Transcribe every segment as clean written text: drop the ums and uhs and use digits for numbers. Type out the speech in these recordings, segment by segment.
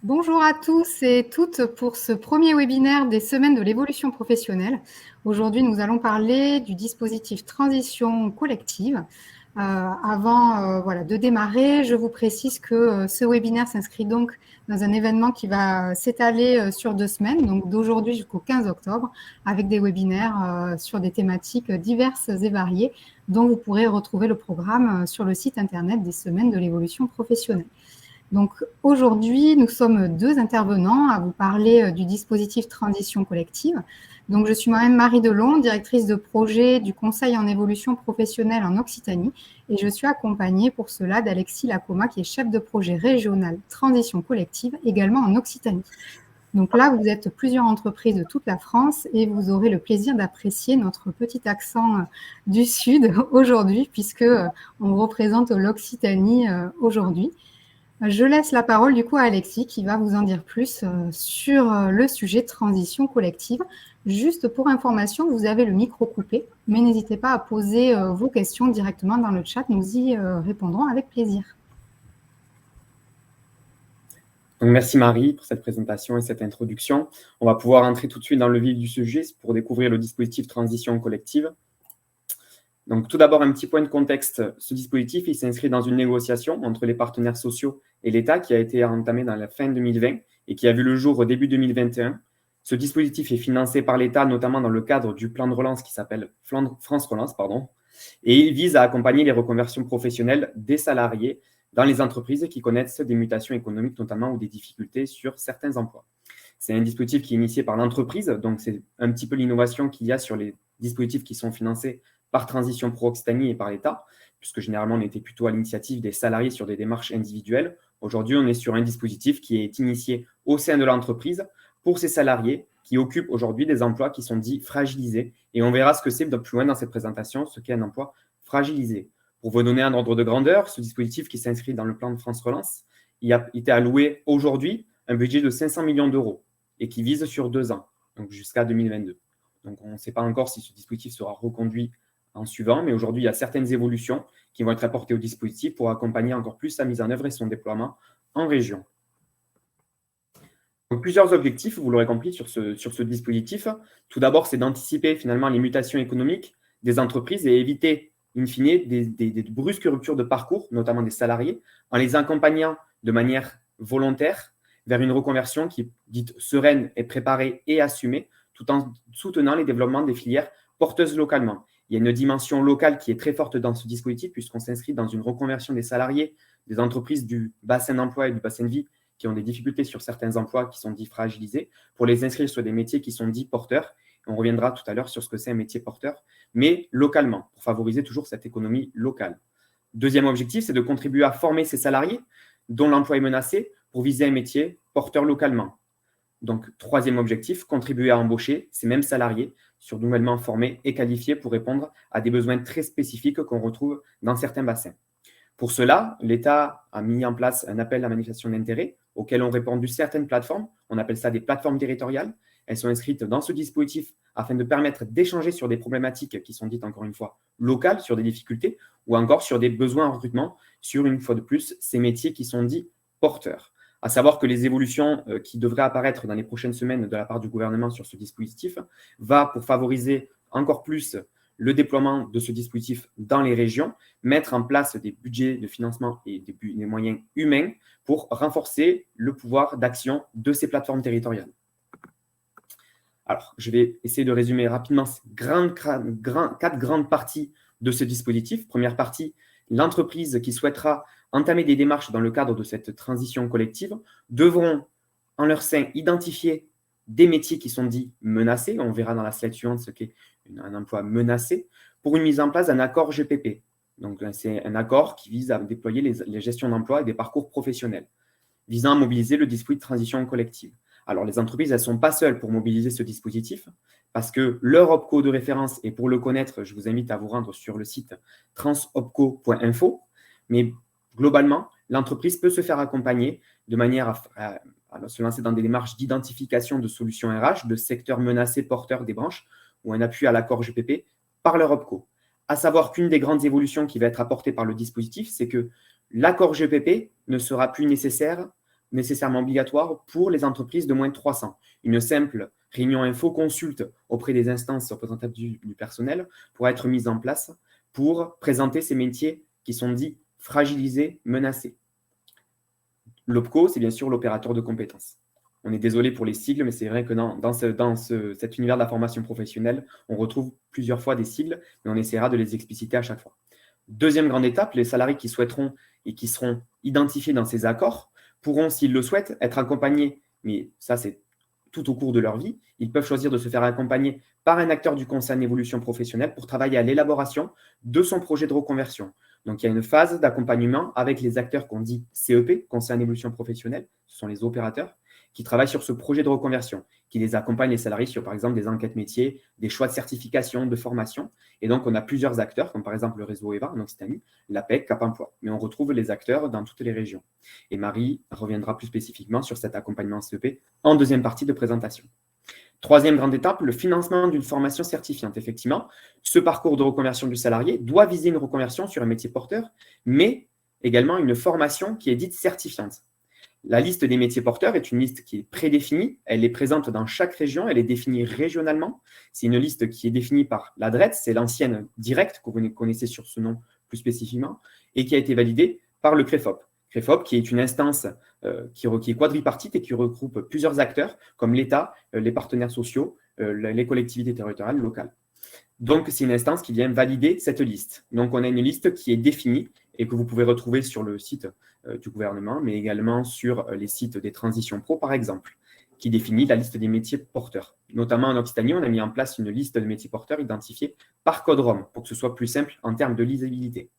Bonjour à tous et toutes pour ce premier webinaire des Semaines de l'évolution professionnelle. Aujourd'hui, nous allons parler du dispositif Transition collective. Avant de démarrer, je vous précise que ce webinaire s'inscrit donc dans un événement qui va s'étaler sur 2 semaines, donc d'aujourd'hui jusqu'au 15 octobre, avec des webinaires sur des thématiques diverses et variées, dont vous pourrez retrouver le programme sur le site internet des Semaines de l'évolution professionnelle. Donc aujourd'hui, nous sommes 2 intervenants à vous parler du dispositif Transition collective. Donc je suis moi-même Marie Delon, directrice de projet du Conseil en évolution professionnelle en Occitanie, et je suis accompagnée pour cela d'Alexis Lacoma, qui est chef de projet régional Transition collective, également en Occitanie. Donc là, vous êtes plusieurs entreprises de toute la France et vous aurez le plaisir d'apprécier notre petit accent du Sud aujourd'hui, puisque on représente l'Occitanie aujourd'hui. Je laisse la parole du coup à Alexis qui va vous en dire plus sur le sujet transition collective. Juste pour information, vous avez le micro coupé, mais n'hésitez pas à poser vos questions directement dans le chat. Nous y répondrons avec plaisir. Donc, merci Marie pour cette présentation et cette introduction. On va pouvoir entrer tout de suite dans le vif du sujet pour découvrir le dispositif transition collective. Donc, tout d'abord, un petit point de contexte. Ce dispositif, il s'inscrit dans une négociation entre les partenaires sociaux et l'État qui a été entamée dans la fin 2020 et qui a vu le jour au début 2021. Ce dispositif est financé par l'État, notamment dans le cadre du plan de relance qui s'appelle France Relance, et il vise à accompagner les reconversions professionnelles des salariés dans les entreprises qui connaissent des mutations économiques notamment ou des difficultés sur certains emplois. C'est un dispositif qui est initié par l'entreprise, donc c'est un petit peu l'innovation qu'il y a sur les dispositifs qui sont financés par Transition Pro Occitanie et par l'État, puisque généralement on était plutôt à l'initiative des salariés sur des démarches individuelles. Aujourd'hui, on est sur un dispositif qui est initié au sein de l'entreprise pour ces salariés qui occupent aujourd'hui des emplois qui sont dits fragilisés. Et on verra ce que c'est plus loin dans cette présentation, ce qu'est un emploi fragilisé. Pour vous donner un ordre de grandeur, ce dispositif qui s'inscrit dans le plan de France Relance, il a été alloué aujourd'hui un budget de 500 millions d'euros et qui vise sur 2 ans, donc jusqu'à 2022. Donc on ne sait pas encore si ce dispositif sera reconduit en suivant, mais aujourd'hui, il y a certaines évolutions qui vont être apportées au dispositif pour accompagner encore plus sa mise en œuvre et son déploiement en région. Donc, plusieurs objectifs, vous l'aurez compris, sur ce dispositif. Tout d'abord, c'est d'anticiper finalement les mutations économiques des entreprises et éviter, in fine, des brusques ruptures de parcours, notamment des salariés, en les accompagnant de manière volontaire vers une reconversion qui est dite sereine et préparée et assumée, tout en soutenant les développements des filières porteuses localement. Il y a une dimension locale qui est très forte dans ce dispositif puisqu'on s'inscrit dans une reconversion des salariés, des entreprises du bassin d'emploi et du bassin de vie qui ont des difficultés sur certains emplois qui sont dits fragilisés, pour les inscrire sur des métiers qui sont dits porteurs. On reviendra tout à l'heure sur ce que c'est un métier porteur, mais localement, pour favoriser toujours cette économie locale. Deuxième objectif, c'est de contribuer à former ces salariés dont l'emploi est menacé pour viser un métier porteur localement. Donc, troisième objectif, contribuer à embaucher ces mêmes salariés sur nouvellement formés et qualifiés pour répondre à des besoins très spécifiques qu'on retrouve dans certains bassins. Pour cela, l'État a mis en place un appel à manifestation d'intérêt auquel ont répondu certaines plateformes. On appelle ça des plateformes territoriales. Elles sont inscrites dans ce dispositif afin de permettre d'échanger sur des problématiques qui sont dites, encore une fois, locales, sur des difficultés ou encore sur des besoins en recrutement, sur, une fois de plus, ces métiers qui sont dits porteurs. À savoir que les évolutions qui devraient apparaître dans les prochaines semaines de la part du gouvernement sur ce dispositif va, pour favoriser encore plus le déploiement de ce dispositif dans les régions, mettre en place des budgets de financement et des moyens humains pour renforcer le pouvoir d'action de ces plateformes territoriales. Alors, je vais essayer de résumer rapidement ces 4 grandes parties de ce dispositif. Première partie, l'entreprise qui souhaitera entamer des démarches dans le cadre de cette transition collective devront, en leur sein, identifier des métiers qui sont dits menacés. On verra dans la slide suivante ce qu'est un emploi menacé pour une mise en place d'un accord GPP. Donc, c'est un accord qui vise à déployer les gestions d'emploi et des parcours professionnels, visant à mobiliser le dispositif de transition collective. Alors, les entreprises, elles ne sont pas seules pour mobiliser ce dispositif, parce que leur OPCO de référence, et pour le connaître, je vous invite à vous rendre sur le site transopco.info, mais globalement, l'entreprise peut se faire accompagner de manière à se lancer dans des démarches d'identification de solutions RH, de secteurs menacés porteurs des branches, ou un appui à l'accord GPP par leur OPCO. À savoir qu'une des grandes évolutions qui va être apportée par le dispositif, c'est que l'accord GPP ne sera plus nécessaire nécessairement obligatoire pour les entreprises de moins de 300. Une simple réunion info-consulte auprès des instances représentatives du personnel pourra être mise en place pour présenter ces métiers qui sont dits fragilisés, menacés. L'OPCO, c'est bien sûr l'opérateur de compétences. On est désolé pour les sigles, mais c'est vrai que dans cet univers de la formation professionnelle, on retrouve plusieurs fois des sigles, mais on essaiera de les expliciter à chaque fois. Deuxième grande étape, les salariés qui souhaiteront et qui seront identifiés dans ces accords pourront, s'ils le souhaitent, être accompagnés, mais ça c'est tout au cours de leur vie. Ils peuvent choisir de se faire accompagner par un acteur du conseil en évolution professionnelle pour travailler à l'élaboration de son projet de reconversion. Donc, il y a une phase d'accompagnement avec les acteurs qu'on dit CEP, conseil en évolution professionnelle, ce sont les opérateurs, qui travaillent sur ce projet de reconversion, qui les accompagnent les salariés sur, par exemple, des enquêtes métiers, des choix de certification, de formation. Et donc, on a plusieurs acteurs, comme par exemple le réseau EVA en Occitanie, l'APEC, Cap Emploi. Mais on retrouve les acteurs dans toutes les régions. Et Marie reviendra plus spécifiquement sur cet accompagnement CEP en deuxième partie de présentation. Troisième grande étape, le financement d'une formation certifiante. Effectivement, ce parcours de reconversion du salarié doit viser une reconversion sur un métier porteur, mais également une formation qui est dite certifiante. La liste des métiers porteurs est une liste qui est prédéfinie. Elle est présente dans chaque région. Elle est définie régionalement. C'est une liste qui est définie par la DRET, c'est l'ancienne directe que vous connaissez sur ce nom plus spécifiquement, et qui a été validée par le CREFOP. CREFOP, qui est une instance qui est quadripartite et qui regroupe plusieurs acteurs, comme l'État, les partenaires sociaux, les collectivités territoriales locales. Donc, c'est une instance qui vient valider cette liste. Donc, on a une liste qui est définie et que vous pouvez retrouver sur le site du gouvernement, mais également sur les sites des Transitions Pro, par exemple, qui définit la liste des métiers porteurs. Notamment en Occitanie, on a mis en place une liste de métiers porteurs identifiés par code ROM pour que ce soit plus simple en termes de lisibilité.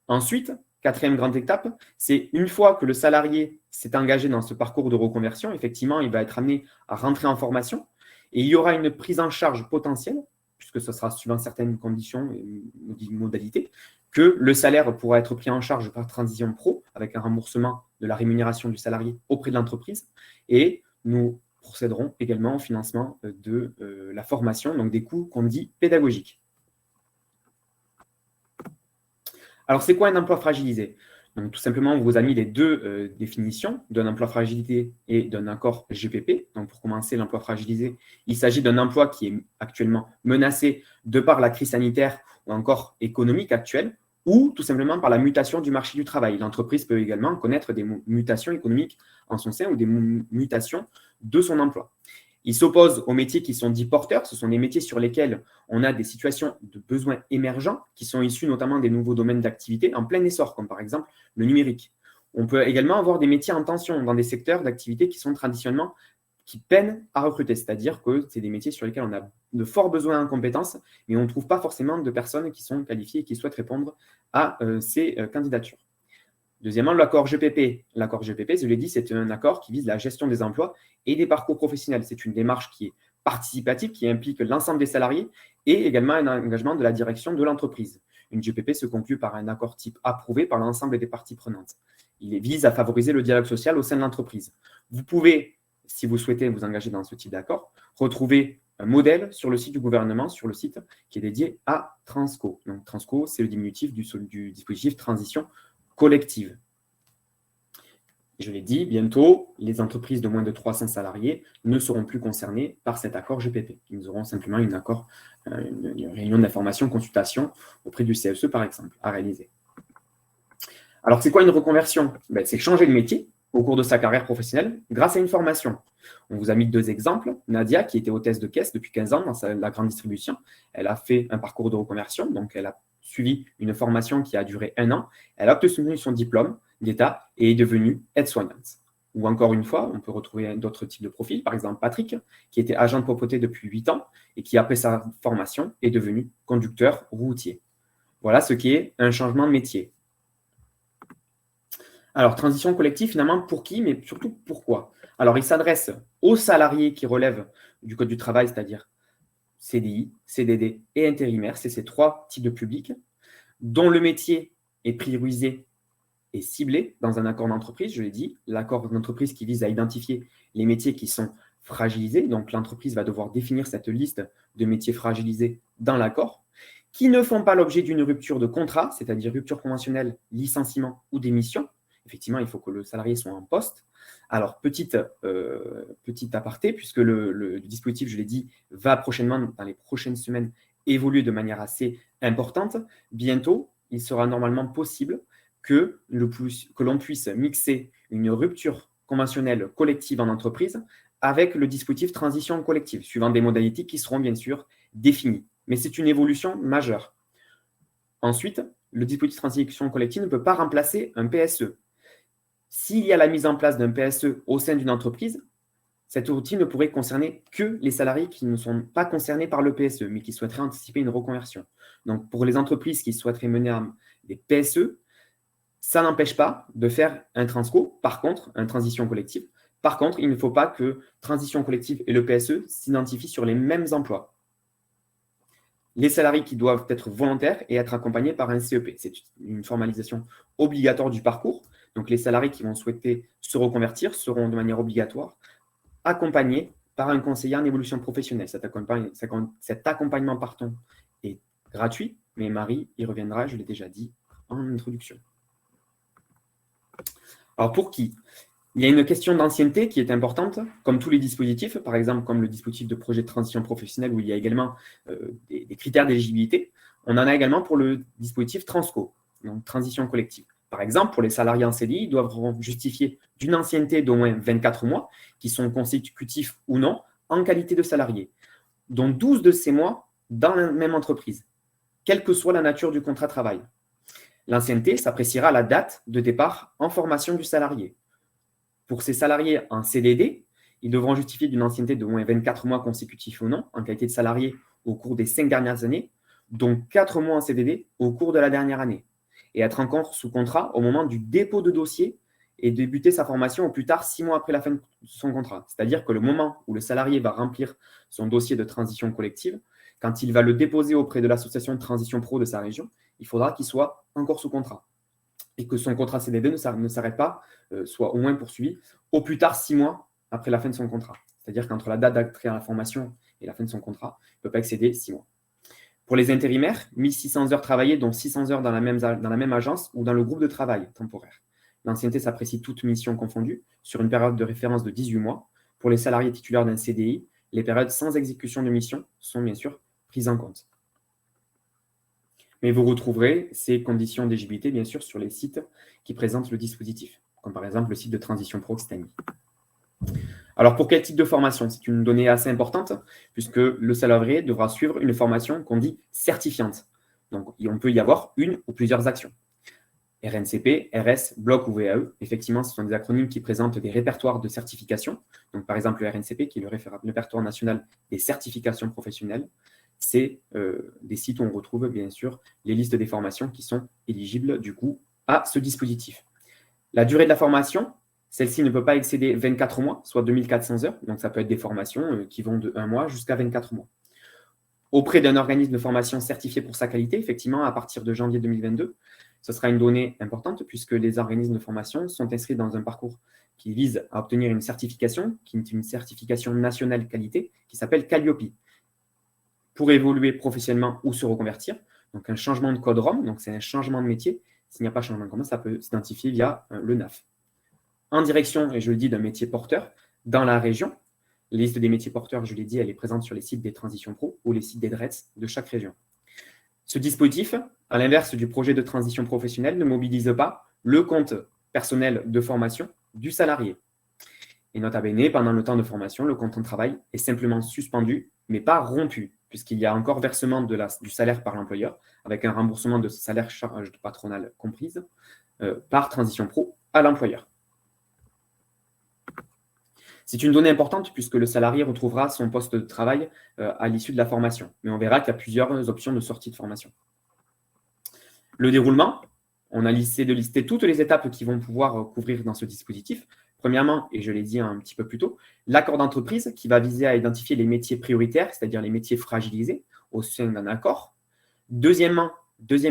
Ensuite, quatrième grande étape, c'est une fois que le salarié s'est engagé dans ce parcours de reconversion, effectivement, il va être amené à rentrer en formation et il y aura une prise en charge potentielle, puisque ce sera suivant certaines conditions et modalités, que le salaire pourra être pris en charge par Transition Pro avec un remboursement de la rémunération du salarié auprès de l'entreprise. Et nous procéderons également au financement de la formation, donc des coûts qu'on dit pédagogiques. Alors, c'est quoi un emploi fragilisé? Donc, tout simplement, on vous a mis les deux définitions d'un emploi fragilité et d'un accord GPP. Donc, pour commencer, l'emploi fragilisé, il s'agit d'un emploi qui est actuellement menacé de par la crise sanitaire ou encore économique actuelle, ou tout simplement par la mutation du marché du travail. L'entreprise peut également connaître des mutations économiques en son sein ou des mutations de son emploi. Il s'oppose aux métiers qui sont dits porteurs. Ce sont des métiers sur lesquels on a des situations de besoins émergents qui sont issus notamment des nouveaux domaines d'activité en plein essor, comme par exemple le numérique. On peut également avoir des métiers en tension dans des secteurs d'activité qui sont traditionnellement qui peinent à recruter, c'est-à-dire que c'est des métiers sur lesquels on a de forts besoins en compétences, mais on ne trouve pas forcément de personnes qui sont qualifiées et qui souhaitent répondre à ces candidatures. Deuxièmement, l'accord GPP. L'accord GPP, je l'ai dit, c'est un accord qui vise la gestion des emplois et des parcours professionnels. C'est une démarche qui est participative, qui implique l'ensemble des salariés et également un engagement de la direction de l'entreprise. Une GPP se conclut par un accord type approuvé par l'ensemble des parties prenantes. Il vise à favoriser le dialogue social au sein de l'entreprise. Vous pouvez, si vous souhaitez vous engager dans ce type d'accord, retrouver un modèle sur le site du gouvernement, sur le site qui est dédié à Transco. Donc, Transco, c'est le diminutif du dispositif transition collective. Je l'ai dit, bientôt, les entreprises de moins de 300 salariés ne seront plus concernées par cet accord GPP. Ils auront simplement une réunion d'information, consultation auprès du CSE, par exemple, à réaliser. Alors, c'est quoi une reconversion? C'est changer de métier au cours de sa carrière professionnelle grâce à une formation. On vous a mis deux exemples. Nadia, qui était hôtesse de caisse depuis 15 ans dans la grande distribution, elle a fait un parcours de reconversion, donc elle a suivi une formation qui a duré 1 an. Elle a obtenu son diplôme d'État et est devenue aide-soignante. Ou encore une fois, on peut retrouver d'autres types de profils. Par exemple, Patrick, qui était agent de propreté depuis 8 ans et qui, après sa formation, est devenu conducteur routier. Voilà ce qui est un changement de métier. Alors, transition collective, finalement, pour qui, mais surtout pourquoi? Alors, il s'adresse aux salariés qui relèvent du Code du travail, c'est-à-dire CDI, CDD et intérimaire. C'est ces 3 types de publics dont le métier est priorisé et ciblé dans un accord d'entreprise. Je l'ai dit, l'accord d'entreprise qui vise à identifier les métiers qui sont fragilisés. Donc, l'entreprise va devoir définir cette liste de métiers fragilisés dans l'accord, qui ne font pas l'objet d'une rupture de contrat, c'est-à-dire rupture conventionnelle, licenciement ou démission. effectivement, il faut que le salarié soit en poste. Alors, petit aparté, puisque le dispositif, je l'ai dit, va prochainement, dans les prochaines semaines, évoluer de manière assez importante. Bientôt, il sera normalement possible que l'on puisse mixer une rupture conventionnelle collective en entreprise avec le dispositif transition collective, suivant des modalités qui seront bien sûr définies. Mais c'est une évolution majeure. Ensuite, le dispositif transition collective ne peut pas remplacer un PSE. S'il y a la mise en place d'un PSE au sein d'une entreprise, cet outil ne pourrait concerner que les salariés qui ne sont pas concernés par le PSE, mais qui souhaiteraient anticiper une reconversion. Donc, pour les entreprises qui souhaiteraient mener des PSE, ça n'empêche pas de faire un transco, par contre, une transition collective. Par contre, il ne faut pas que transition collective et le PSE s'identifient sur les mêmes emplois. Les salariés qui doivent être volontaires et être accompagnés par un CEP. C'est une formalisation obligatoire du parcours. Donc, les salariés qui vont souhaiter se reconvertir seront de manière obligatoire accompagnés par un conseiller en évolution professionnelle. Cet accompagnement, est gratuit, mais Marie y reviendra, je l'ai déjà dit en introduction. Alors, pour qui ? Il y a une question d'ancienneté qui est importante, comme tous les dispositifs, par exemple comme le dispositif de projet de transition professionnelle où il y a également des critères d'éligibilité. On en a également pour le dispositif Transco, donc transition collective. Par exemple, pour les salariés en CDI, ils doivent justifier d'une ancienneté d'au moins 24 mois, qui sont consécutifs ou non, en qualité de salarié, dont 12 de ces mois dans la même entreprise, quelle que soit la nature du contrat de travail. L'ancienneté s'appréciera à la date de départ en formation du salarié. Pour ces salariés en CDD, ils devront justifier d'une ancienneté d'au moins 24 mois consécutifs ou non, en qualité de salarié au cours des 5 dernières années, dont 4 mois en CDD au cours de la dernière année, et être encore sous contrat au moment du dépôt de dossier et débuter sa formation au plus tard 6 mois après la fin de son contrat. C'est-à-dire que le moment où le salarié va remplir son dossier de transition collective, quand il va le déposer auprès de l'association de transition pro de sa région, il faudra qu'il soit encore sous contrat et que son contrat CDD ne s'arrête pas, soit au moins poursuivi, au plus tard 6 mois après la fin de son contrat. C'est-à-dire qu'entre la date d'accès à la formation et la fin de son contrat, il ne peut pas excéder 6 mois. Pour les intérimaires, 1600 heures travaillées, dont 600 heures dans la même agence ou dans le groupe de travail temporaire. L'ancienneté s'apprécie toute mission confondue sur une période de référence de 18 mois. Pour les salariés titulaires d'un CDI, les périodes sans exécution de mission sont bien sûr prises en compte. Mais vous retrouverez ces conditions d'éligibilité, bien sûr, sur les sites qui présentent le dispositif, comme par exemple le site de Transition Pro Occitanie. Alors, pour quel type de formation ? C'est une donnée assez importante, puisque le salarié devra suivre une formation qu'on dit certifiante. Donc, on peut y avoir une ou plusieurs actions. RNCP, RS, Bloc ou VAE, effectivement, ce sont des acronymes qui présentent des répertoires de certification. Donc, par exemple, le RNCP, qui est le répertoire national des certifications professionnelles, c'est des sites où on retrouve, bien sûr, les listes des formations qui sont éligibles, du coup, à ce dispositif. La durée de la formation, celle-ci ne peut pas excéder 24 mois, soit 2400 heures. Donc, ça peut être des formations qui vont de 1 mois jusqu'à 24 mois. Auprès d'un organisme de formation certifié pour sa qualité, effectivement, à partir de janvier 2022, ce sera une donnée importante puisque les organismes de formation sont inscrits dans un parcours qui vise à obtenir une certification, qui est une certification nationale qualité, qui s'appelle Calliope, pour évoluer professionnellement ou se reconvertir. Donc, un changement de code ROM, donc c'est un changement de métier. S'il n'y a pas de changement de code, ça peut s'identifier via le NAF. En direction, et je le dis, d'un métier porteur dans la région. La liste des métiers porteurs, je l'ai dit, elle est présente sur les sites des Transitions Pro ou les sites des DRETS de chaque région. Ce dispositif, à l'inverse du projet de transition professionnelle, ne mobilise pas le compte personnel de formation du salarié. Et nota bene, pendant le temps de formation, le compte de travail est simplement suspendu, mais pas rompu, puisqu'il y a encore versement du salaire par l'employeur, avec un remboursement de salaire charge patronale comprise, par Transition Pro à l'employeur. C'est une donnée importante puisque le salarié retrouvera son poste de travail à l'issue de la formation. Mais on verra qu'il y a plusieurs options de sortie de formation. Le déroulement, on a essayé de lister toutes les étapes qui vont pouvoir couvrir dans ce dispositif. Premièrement, et je l'ai dit un petit peu plus tôt, l'accord d'entreprise qui va viser à identifier les métiers prioritaires, c'est-à-dire les métiers fragilisés au sein d'un accord. Deuxième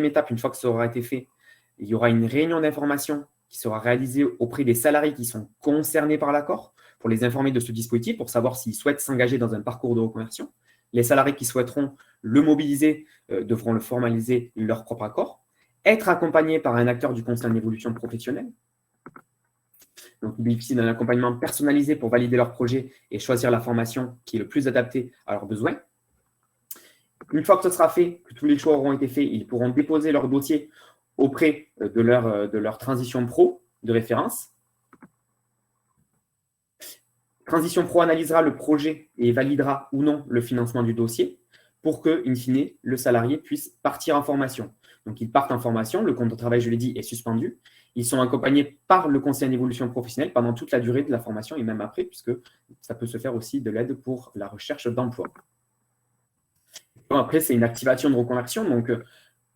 étape, une fois que ça aura été fait, il y aura une réunion d'information qui sera réalisée auprès des salariés qui sont concernés par l'accord, pour les informer de ce dispositif, pour savoir s'ils souhaitent s'engager dans un parcours de reconversion. Les salariés qui souhaiteront le mobiliser devront le formaliser leur propre accord, être accompagnés par un acteur du conseil en évolution professionnelle, Donc, ils bénéficient d'un accompagnement personnalisé pour valider leur projet et choisir la formation qui est le plus adaptée à leurs besoins. Une fois que ce sera fait, que tous les choix auront été faits, ils pourront déposer leur dossier auprès de leur transition pro de référence. Transition Pro analysera le projet et validera ou non le financement du dossier pour que, in fine, le salarié puisse partir en formation. Donc, ils partent en formation, le contrat de travail, je l'ai dit, est suspendu. Ils sont accompagnés par le conseil en évolution professionnelle pendant toute la durée de la formation et même après, puisque ça peut se faire aussi de l'aide pour la recherche d'emploi. Bon, après, c'est une activation de reconversion. Donc,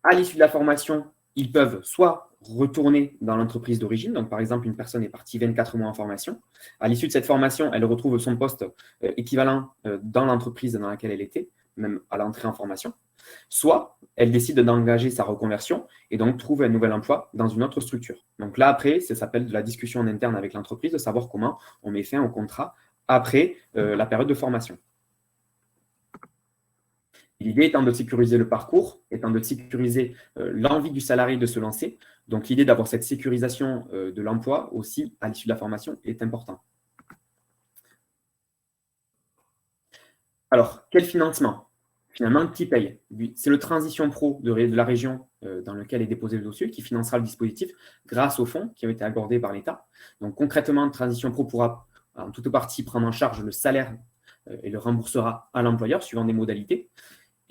à l'issue de la formation, ils peuvent soit retourner dans l'entreprise d'origine. Donc, par exemple, une personne est partie 24 mois en formation. À l'issue de cette formation, elle retrouve son poste équivalent dans l'entreprise dans laquelle elle était, même à l'entrée en formation. Soit elle décide d'engager sa reconversion et donc trouve un nouvel emploi dans une autre structure. Donc là, après, ça s'appelle de la discussion en interne avec l'entreprise, de savoir comment on met fin au contrat après la période de formation. L'idée étant de sécuriser le parcours, étant de sécuriser l'envie du salarié de se lancer. Donc, l'idée d'avoir cette sécurisation de l'emploi aussi à l'issue de la formation est importante. Alors, quel financement? Finalement, qui paye? C'est le Transition Pro de la région dans lequel est déposé le dossier qui financera le dispositif grâce aux fonds qui ont été accordés par l'État. Donc, concrètement, Transition Pro pourra en toute partie prendre en charge le salaire et le remboursera à l'employeur suivant des modalités.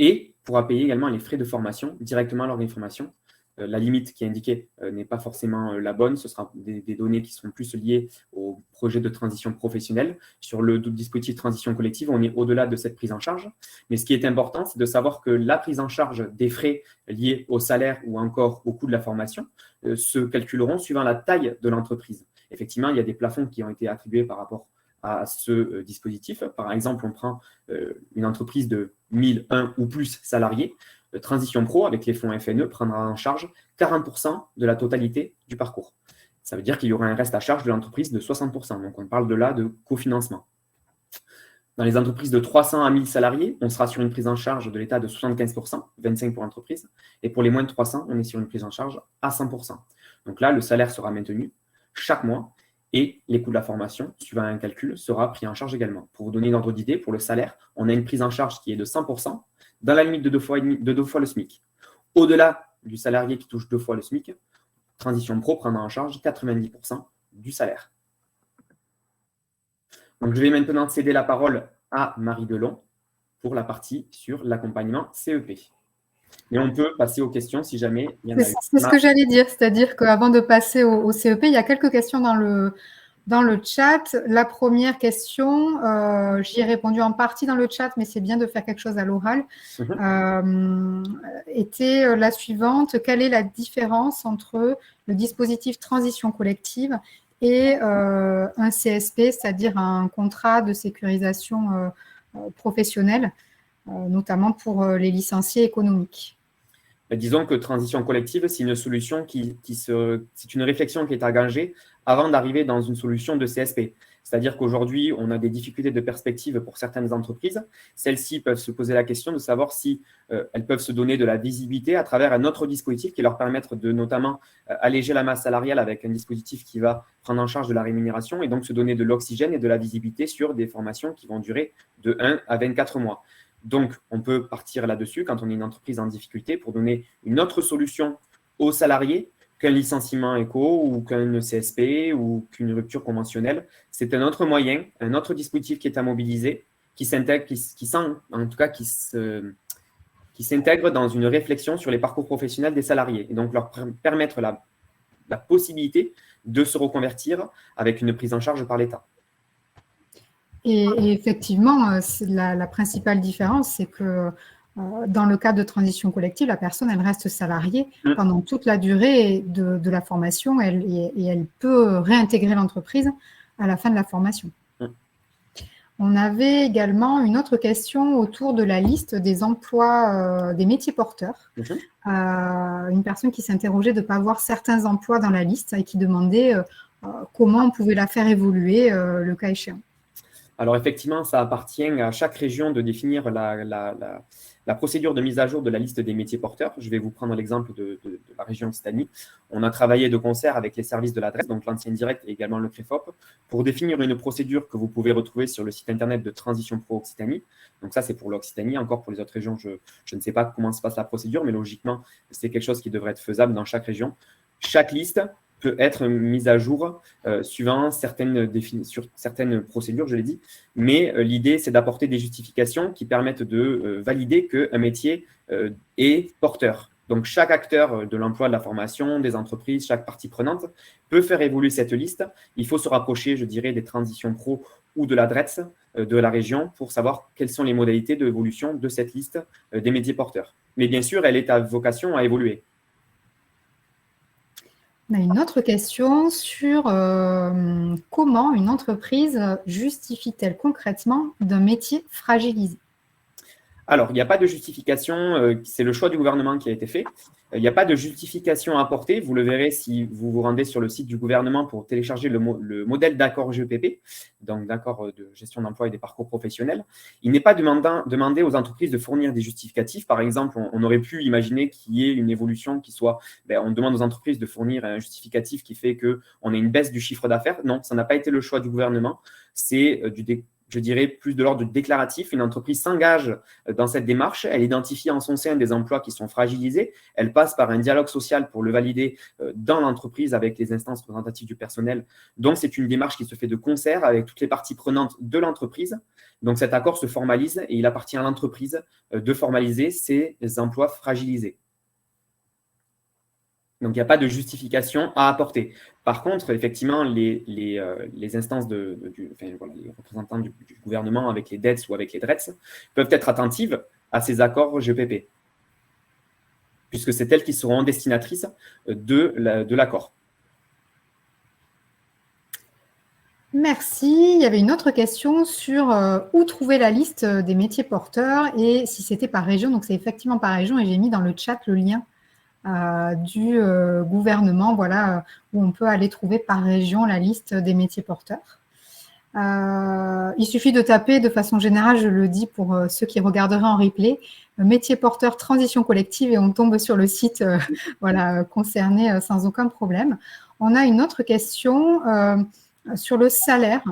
Et pourra payer également les frais de formation directement à l'organisme de formation. La limite qui est indiquée n'est pas forcément la bonne. Ce sera des données qui seront plus liées au projet de transition professionnelle. Sur le dispositif de transition collective, on est au-delà de cette prise en charge. Mais ce qui est important, c'est de savoir que la prise en charge des frais liés au salaire ou encore au coût de la formation se calculeront suivant la taille de l'entreprise. Effectivement, il y a des plafonds qui ont été attribués par rapport à ce dispositif. Par exemple, on prend une entreprise de 1001 ou plus salariés. Transition Pro, avec les fonds FNE, prendra en charge 40% de la totalité du parcours. Ça veut dire qu'il y aura un reste à charge de l'entreprise de 60%. Donc, on parle de là de cofinancement. Dans les entreprises de 300 à 1000 salariés, on sera sur une prise en charge de l'État de 75%, 25% pour l'entreprise. Et pour les moins de 300, on est sur une prise en charge à 100%. Donc là, le salaire sera maintenu chaque mois. Et les coûts de la formation, suivant un calcul, sera pris en charge également. Pour vous donner une ordre d'idée, pour le salaire, on a une prise en charge qui est de 100%, dans la limite de 2 fois le SMIC. Au-delà du salarié qui touche 2 fois le SMIC, Transition Pro prendra en charge 90% du salaire. Donc, je vais maintenant céder la parole à Marie Delon pour la partie sur l'accompagnement CEP. Et on peut passer aux questions si jamais il y en a eu. C'est ce que j'allais dire, c'est-à-dire qu'avant de passer au CEP, il y a quelques questions dans le chat. La première question, j'y ai répondu en partie dans le chat, mais c'est bien de faire quelque chose à l'oral, était la suivante. Quelle est la différence entre le dispositif transition collective et un CSP, c'est-à-dire un contrat de sécurisation professionnelle, notamment pour les licenciés économiques? Disons que transition collective, c'est une solution c'est une réflexion qui est engagée avant d'arriver dans une solution de CSP. C'est-à-dire qu'aujourd'hui, on a des difficultés de perspective pour certaines entreprises. Celles-ci peuvent se poser la question de savoir si elles peuvent se donner de la visibilité à travers un autre dispositif qui leur permettre de notamment alléger la masse salariale avec un dispositif qui va prendre en charge de la rémunération et donc se donner de l'oxygène et de la visibilité sur des formations qui vont durer de 1 à 24 mois. Donc, on peut partir là-dessus quand on est une entreprise en difficulté pour donner une autre solution aux salariés qu'un licenciement éco ou qu'un CSP ou qu'une rupture conventionnelle. C'est un autre moyen, un autre dispositif qui est à mobiliser, qui s'intègre, qui s'intègre dans une réflexion sur les parcours professionnels des salariés et donc leur permettre la possibilité de se reconvertir avec une prise en charge par l'État. Et effectivement, la principale différence, c'est que dans le cadre de transition collective, la personne, elle reste salariée pendant toute la durée de la formation et elle peut réintégrer l'entreprise à la fin de la formation. On avait également une autre question autour de la liste des emplois, des métiers porteurs. Une personne qui s'interrogeait de ne pas voir certains emplois dans la liste et qui demandait comment on pouvait la faire évoluer le cas échéant. Alors effectivement, ça appartient à chaque région de définir la procédure de mise à jour de la liste des métiers porteurs. Je vais vous prendre l'exemple de la région Occitanie. On a travaillé de concert avec les services de l'adresse, donc l'ancienne direct et également le CREFOP, pour définir une procédure que vous pouvez retrouver sur le site internet de Transition Pro Occitanie. Donc ça, c'est pour l'Occitanie. Encore pour les autres régions, je ne sais pas comment se passe la procédure, mais logiquement, c'est quelque chose qui devrait être faisable dans chaque région. Chaque liste peut être mise à jour suivant sur certaines procédures, je l'ai dit. Mais l'idée, c'est d'apporter des justifications qui permettent de valider qu'un métier est porteur. Donc, chaque acteur de l'emploi, de la formation, des entreprises, chaque partie prenante peut faire évoluer cette liste. Il faut se rapprocher, je dirais, des transitions pro ou de l'adresse de la région pour savoir quelles sont les modalités d'évolution de cette liste des métiers porteurs. Mais bien sûr, elle est à vocation à évoluer. On a une autre question sur comment une entreprise justifie-t-elle concrètement d'un métier fragilisé? Alors, il n'y a pas de justification, c'est le choix du gouvernement qui a été fait. Il n'y a pas de justification à apporter. Vous le verrez si vous vous rendez sur le site du gouvernement pour télécharger le modèle d'accord GEPP, donc d'accord de gestion d'emploi et des parcours professionnels. Il n'est pas demandé aux entreprises de fournir des justificatifs. Par exemple, on aurait pu imaginer qu'il y ait une évolution qui soit, on demande aux entreprises de fournir un justificatif qui fait qu'on ait une baisse du chiffre d'affaires. Non, ça n'a pas été le choix du gouvernement. C'est je dirais, plus de l'ordre du déclaratif. Une entreprise s'engage dans cette démarche, elle identifie en son sein des emplois qui sont fragilisés, elle passe par un dialogue social pour le valider dans l'entreprise avec les instances représentatives du personnel. Donc, c'est une démarche qui se fait de concert avec toutes les parties prenantes de l'entreprise. Donc, cet accord se formalise et il appartient à l'entreprise de formaliser ces emplois fragilisés. Donc, il n'y a pas de justification à apporter. Par contre, effectivement, les instances, les représentants du gouvernement avec les DETS ou avec les DRETS peuvent être attentives à ces accords GEPP, puisque c'est elles qui seront destinatrices de l'accord. Merci. Il y avait une autre question sur où trouver la liste des métiers porteurs et si c'était par région. Donc, c'est effectivement par région et j'ai mis dans le chat le lien du gouvernement, voilà, où on peut aller trouver par région la liste des métiers porteurs. Il suffit de taper de façon générale, je le dis pour ceux qui regarderaient en replay, métiers porteurs transition collective et on tombe sur le site voilà, concerné sans aucun problème. On a une autre question sur le salaire.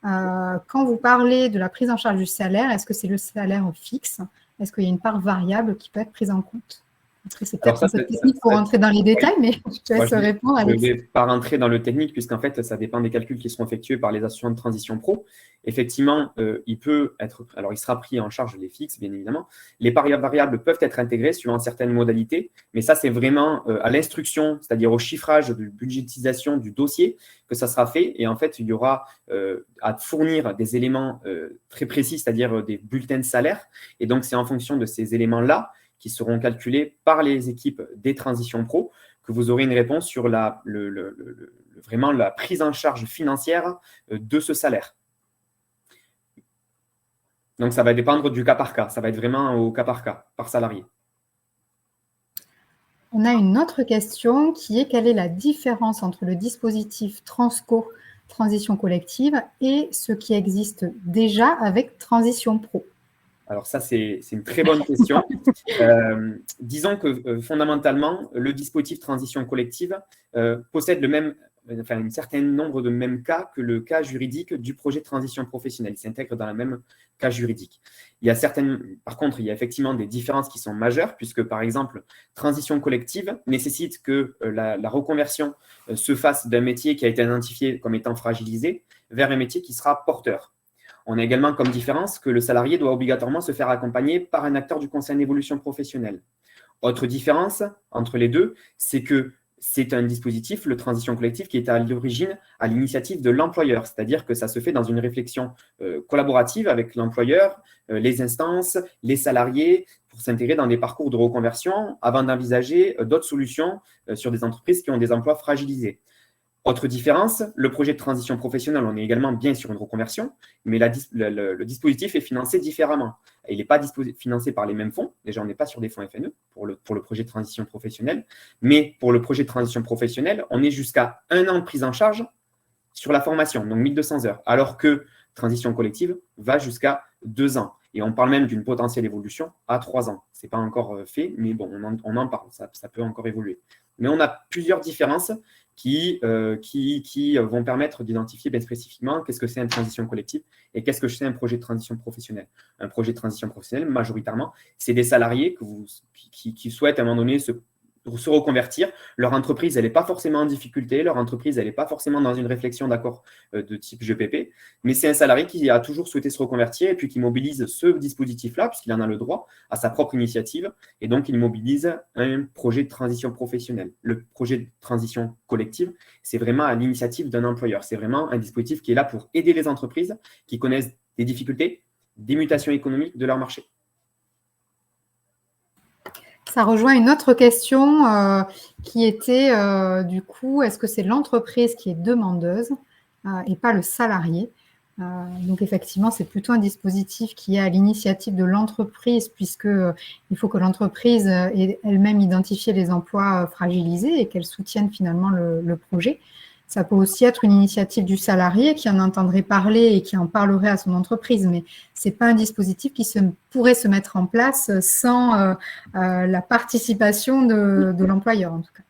Quand vous parlez de la prise en charge du salaire, est-ce que c'est le salaire fixe? Est-ce qu'il y a une part variable qui peut être prise en compte? Parce que c'est peut-être un peu technique pour rentrer dans les détails, mais je te laisse répondre. Je ne vais pas rentrer dans le technique, puisqu'en fait, ça dépend des calculs qui seront effectués par les associations de transition pro. Effectivement, il sera pris en charge les fixes, bien évidemment. Les variables peuvent être intégrées suivant certaines modalités, mais ça, c'est vraiment à l'instruction, c'est-à-dire au chiffrage de budgétisation du dossier que ça sera fait. Et en fait, il y aura à fournir des éléments très précis, c'est-à-dire des bulletins de salaire. Et donc, c'est en fonction de ces éléments-là qui seront calculés par les équipes des transitions pro, que vous aurez une réponse sur vraiment la prise en charge financière de ce salaire. Donc, ça va dépendre du cas par cas. Ça va être vraiment au cas, par salarié. On a une autre question qui est quelle est la différence entre le dispositif Transco, transition collective, et ce qui existe déjà avec Transition Pro? Alors ça, c'est une très bonne question. Disons que fondamentalement, le dispositif transition collective possède un certain nombre de mêmes cas que le cas juridique du projet de transition professionnelle. Il s'intègre dans le même cas juridique. Par contre, il y a effectivement des différences qui sont majeures, puisque par exemple, transition collective nécessite que la reconversion se fasse d'un métier qui a été identifié comme étant fragilisé vers un métier qui sera porteur. On a également comme différence que le salarié doit obligatoirement se faire accompagner par un acteur du conseil en évolution professionnelle. Autre différence entre les deux, c'est que c'est un dispositif, le transition collective, qui est à l'origine à l'initiative de l'employeur, c'est-à-dire que ça se fait dans une réflexion collaborative avec l'employeur, les instances, les salariés, pour s'intégrer dans des parcours de reconversion avant d'envisager d'autres solutions sur des entreprises qui ont des emplois fragilisés. Autre différence, le projet de transition professionnelle, on est également bien sur une reconversion, mais le dispositif est financé différemment. Il n'est pas financé par les mêmes fonds. Déjà, on n'est pas sur des fonds FNE pour le projet de transition professionnelle, mais pour le projet de transition professionnelle, on est jusqu'à 1 an de prise en charge sur la formation, donc 1200 heures, alors que transition collective va jusqu'à 2 ans. Et on parle même d'une potentielle évolution à 3 ans. Ce n'est pas encore fait, mais bon, on en parle, ça peut encore évoluer. Mais on a plusieurs différences qui vont permettre d'identifier bien spécifiquement qu'est-ce que c'est une transition collective et qu'est-ce que c'est un projet de transition professionnelle. Un projet de transition professionnelle, majoritairement, c'est des salariés qui souhaitent à un moment donné se reconvertir. Leur entreprise, elle n'est pas forcément en difficulté, leur entreprise, elle n'est pas forcément dans une réflexion d'accord de type GPP, mais c'est un salarié qui a toujours souhaité se reconvertir et puis qui mobilise ce dispositif-là, puisqu'il en a le droit, à sa propre initiative, et donc il mobilise un projet de transition professionnelle. Le projet de transition collective, c'est vraiment à l'initiative d'un employeur. C'est vraiment un dispositif qui est là pour aider les entreprises qui connaissent des difficultés, des mutations économiques de leur marché. Ça rejoint une autre question qui était, du coup, est-ce que c'est l'entreprise qui est demandeuse et pas le salarié? Donc, effectivement, c'est plutôt un dispositif qui est à l'initiative de l'entreprise puisqu'il faut que l'entreprise ait elle-même identifié les emplois fragilisés et qu'elle soutienne finalement le projet. Ça peut aussi être une initiative du salarié qui en entendrait parler et qui en parlerait à son entreprise, mais ce n'est pas un dispositif qui pourrait se mettre en place sans la participation de l'employeur, en tout cas.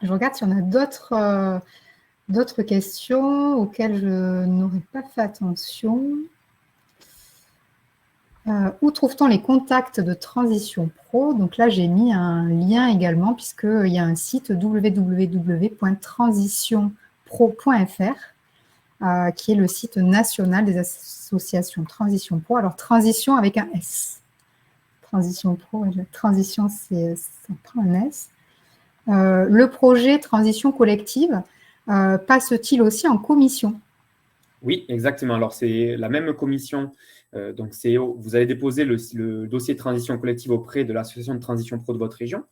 Je regarde si on a d'autres questions auxquelles je n'aurais pas fait attention. Où trouve-t-on les contacts de Transition Pro? Donc là, j'ai mis un lien également puisqu'il y a un site www.transitionpro.fr qui est le site national des associations Transition Pro. Alors, transition avec un S. Transition Pro, la transition, ça prend un S. Le projet Transition Collective passe-t-il aussi en commission? Oui, exactement. Alors, c'est la même commission. Donc, vous allez déposer le dossier de transition collective auprès de l'association de transition pro de votre région.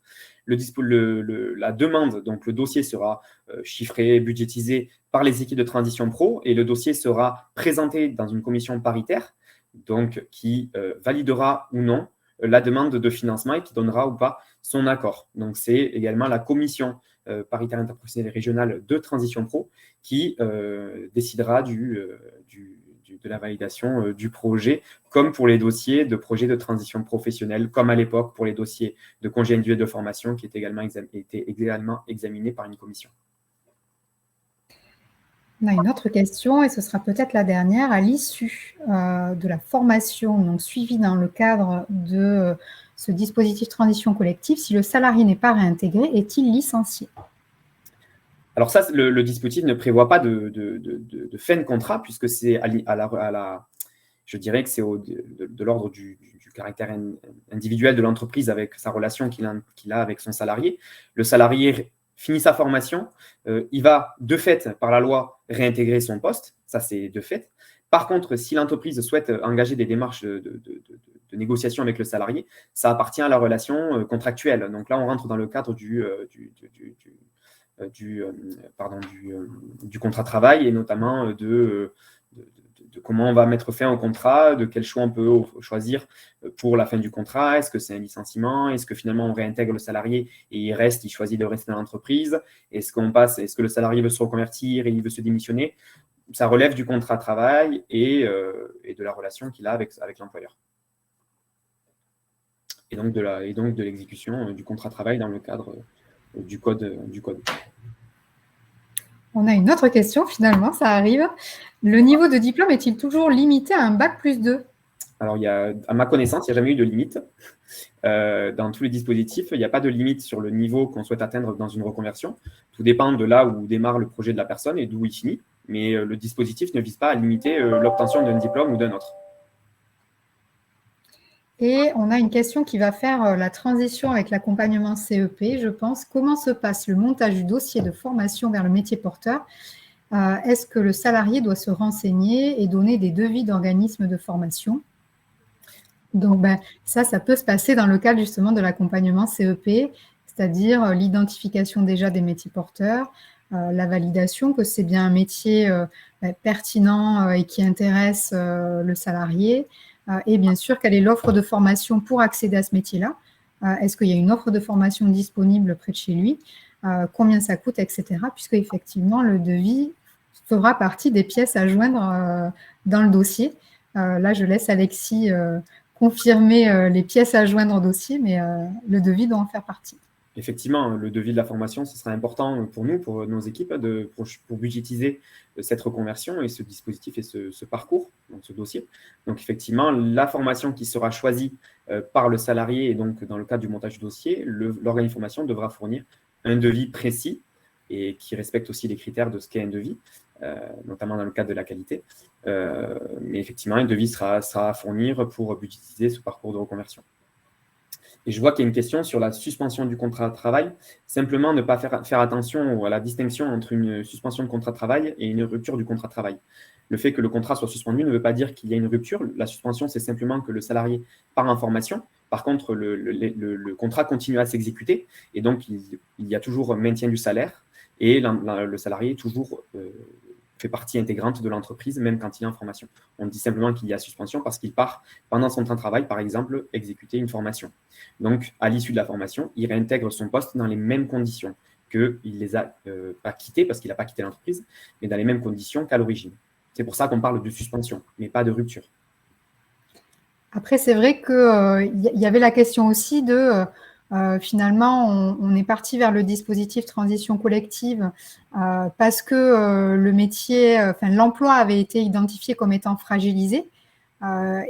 La demande, donc le dossier sera chiffré, budgétisé par les équipes de transition pro et le dossier sera présenté dans une commission paritaire donc, qui validera ou non la demande de financement et qui donnera ou pas son accord. Donc, c'est également la commission paritaire interprofessionnelle et régionale de transition pro qui décidera de la validation du projet, comme pour les dossiers de projets de transition professionnelle, comme à l'époque pour les dossiers de congés individuels de formation qui étaient également examinés par une commission. On a une autre question, et ce sera peut-être la dernière. À l'issue de la formation donc suivie dans le cadre de ce dispositif transition collective, si le salarié n'est pas réintégré, est-il licencié? Alors ça, le dispositif ne prévoit pas de fin de contrat, puisque c'est je dirais que c'est de l'ordre du caractère individuel de l'entreprise avec sa relation qu'il a avec son salarié. Le salarié finit sa formation, il va de fait, par la loi, réintégrer son poste, ça c'est de fait. Par contre, si l'entreprise souhaite engager des démarches de négociation avec le salarié, ça appartient à la relation contractuelle. Donc là, on rentre dans le cadre du contrat de travail et notamment de comment on va mettre fin au contrat, de quel choix on peut choisir pour la fin du contrat. Est-ce que c'est un licenciement? Est-ce que finalement on réintègre le salarié et il choisit de rester dans l'entreprise? Est-ce que le salarié veut se reconvertir et il veut se démissionner? Ça relève du contrat de travail et de la relation qu'il a avec l'employeur. Et donc de l'exécution du contrat de travail dans le cadre du code. On a une autre question, finalement, ça arrive. Le niveau de diplôme est-il toujours limité à un bac+2? Alors, à ma connaissance, il n'y a jamais eu de limite. Dans tous les dispositifs, il n'y a pas de limite sur le niveau qu'on souhaite atteindre dans une reconversion. Tout dépend de là où démarre le projet de la personne et d'où il finit. Mais le dispositif ne vise pas à limiter l'obtention d'un diplôme ou d'un autre. Et on a une question qui va faire la transition avec l'accompagnement CEP, je pense. Comment se passe le montage du dossier de formation vers le métier porteur? Est-ce que le salarié doit se renseigner et donner des devis d'organismes de formation? Donc, ça peut se passer dans le cadre justement de l'accompagnement CEP, c'est-à-dire l'identification déjà des métiers porteurs, la validation que c'est bien un métier pertinent et qui intéresse le salarié, et bien sûr, quelle est l'offre de formation pour accéder à ce métier-là? Est-ce qu'il y a une offre de formation disponible près de chez lui? Combien ça coûte, etc. Puisque effectivement, le devis fera partie des pièces à joindre dans le dossier Là, je laisse Alexis confirmer les pièces à joindre au dossier, mais le devis doit en faire partie. Effectivement, le devis de la formation, ce sera important pour nous, pour nos équipes, pour budgétiser cette reconversion et ce dispositif et ce parcours, donc ce dossier. Donc, effectivement, la formation qui sera choisie par le salarié, et donc dans le cadre du montage du dossier, l'organisme de formation devra fournir un devis précis et qui respecte aussi les critères de ce qu'est un devis, notamment dans le cadre de la qualité. Mais effectivement, un devis sera à fournir pour budgétiser ce parcours de reconversion. Et je vois qu'il y a une question sur la suspension du contrat de travail. Simplement, ne pas faire attention à la distinction entre une suspension de contrat de travail et une rupture du contrat de travail. Le fait que le contrat soit suspendu ne veut pas dire qu'il y a une rupture. La suspension, c'est simplement que le salarié part en formation. Par contre, le contrat continue à s'exécuter et donc il y a toujours un maintien du salaire et le salarié est toujours fait partie intégrante de l'entreprise, même quand il est en formation. On dit simplement qu'il y a suspension parce qu'il part, pendant son temps de travail, par exemple, exécuter une formation. Donc, à l'issue de la formation, il réintègre son poste dans les mêmes conditions qu'il ne les a pas quittés, parce qu'il n'a pas quitté l'entreprise, mais dans les mêmes conditions qu'à l'origine. C'est pour ça qu'on parle de suspension, mais pas de rupture. Après, c'est vrai qu'il y avait la question aussi de... finalement, on est parti vers le dispositif transition collective parce que le métier, l'emploi avait été identifié comme étant fragilisé.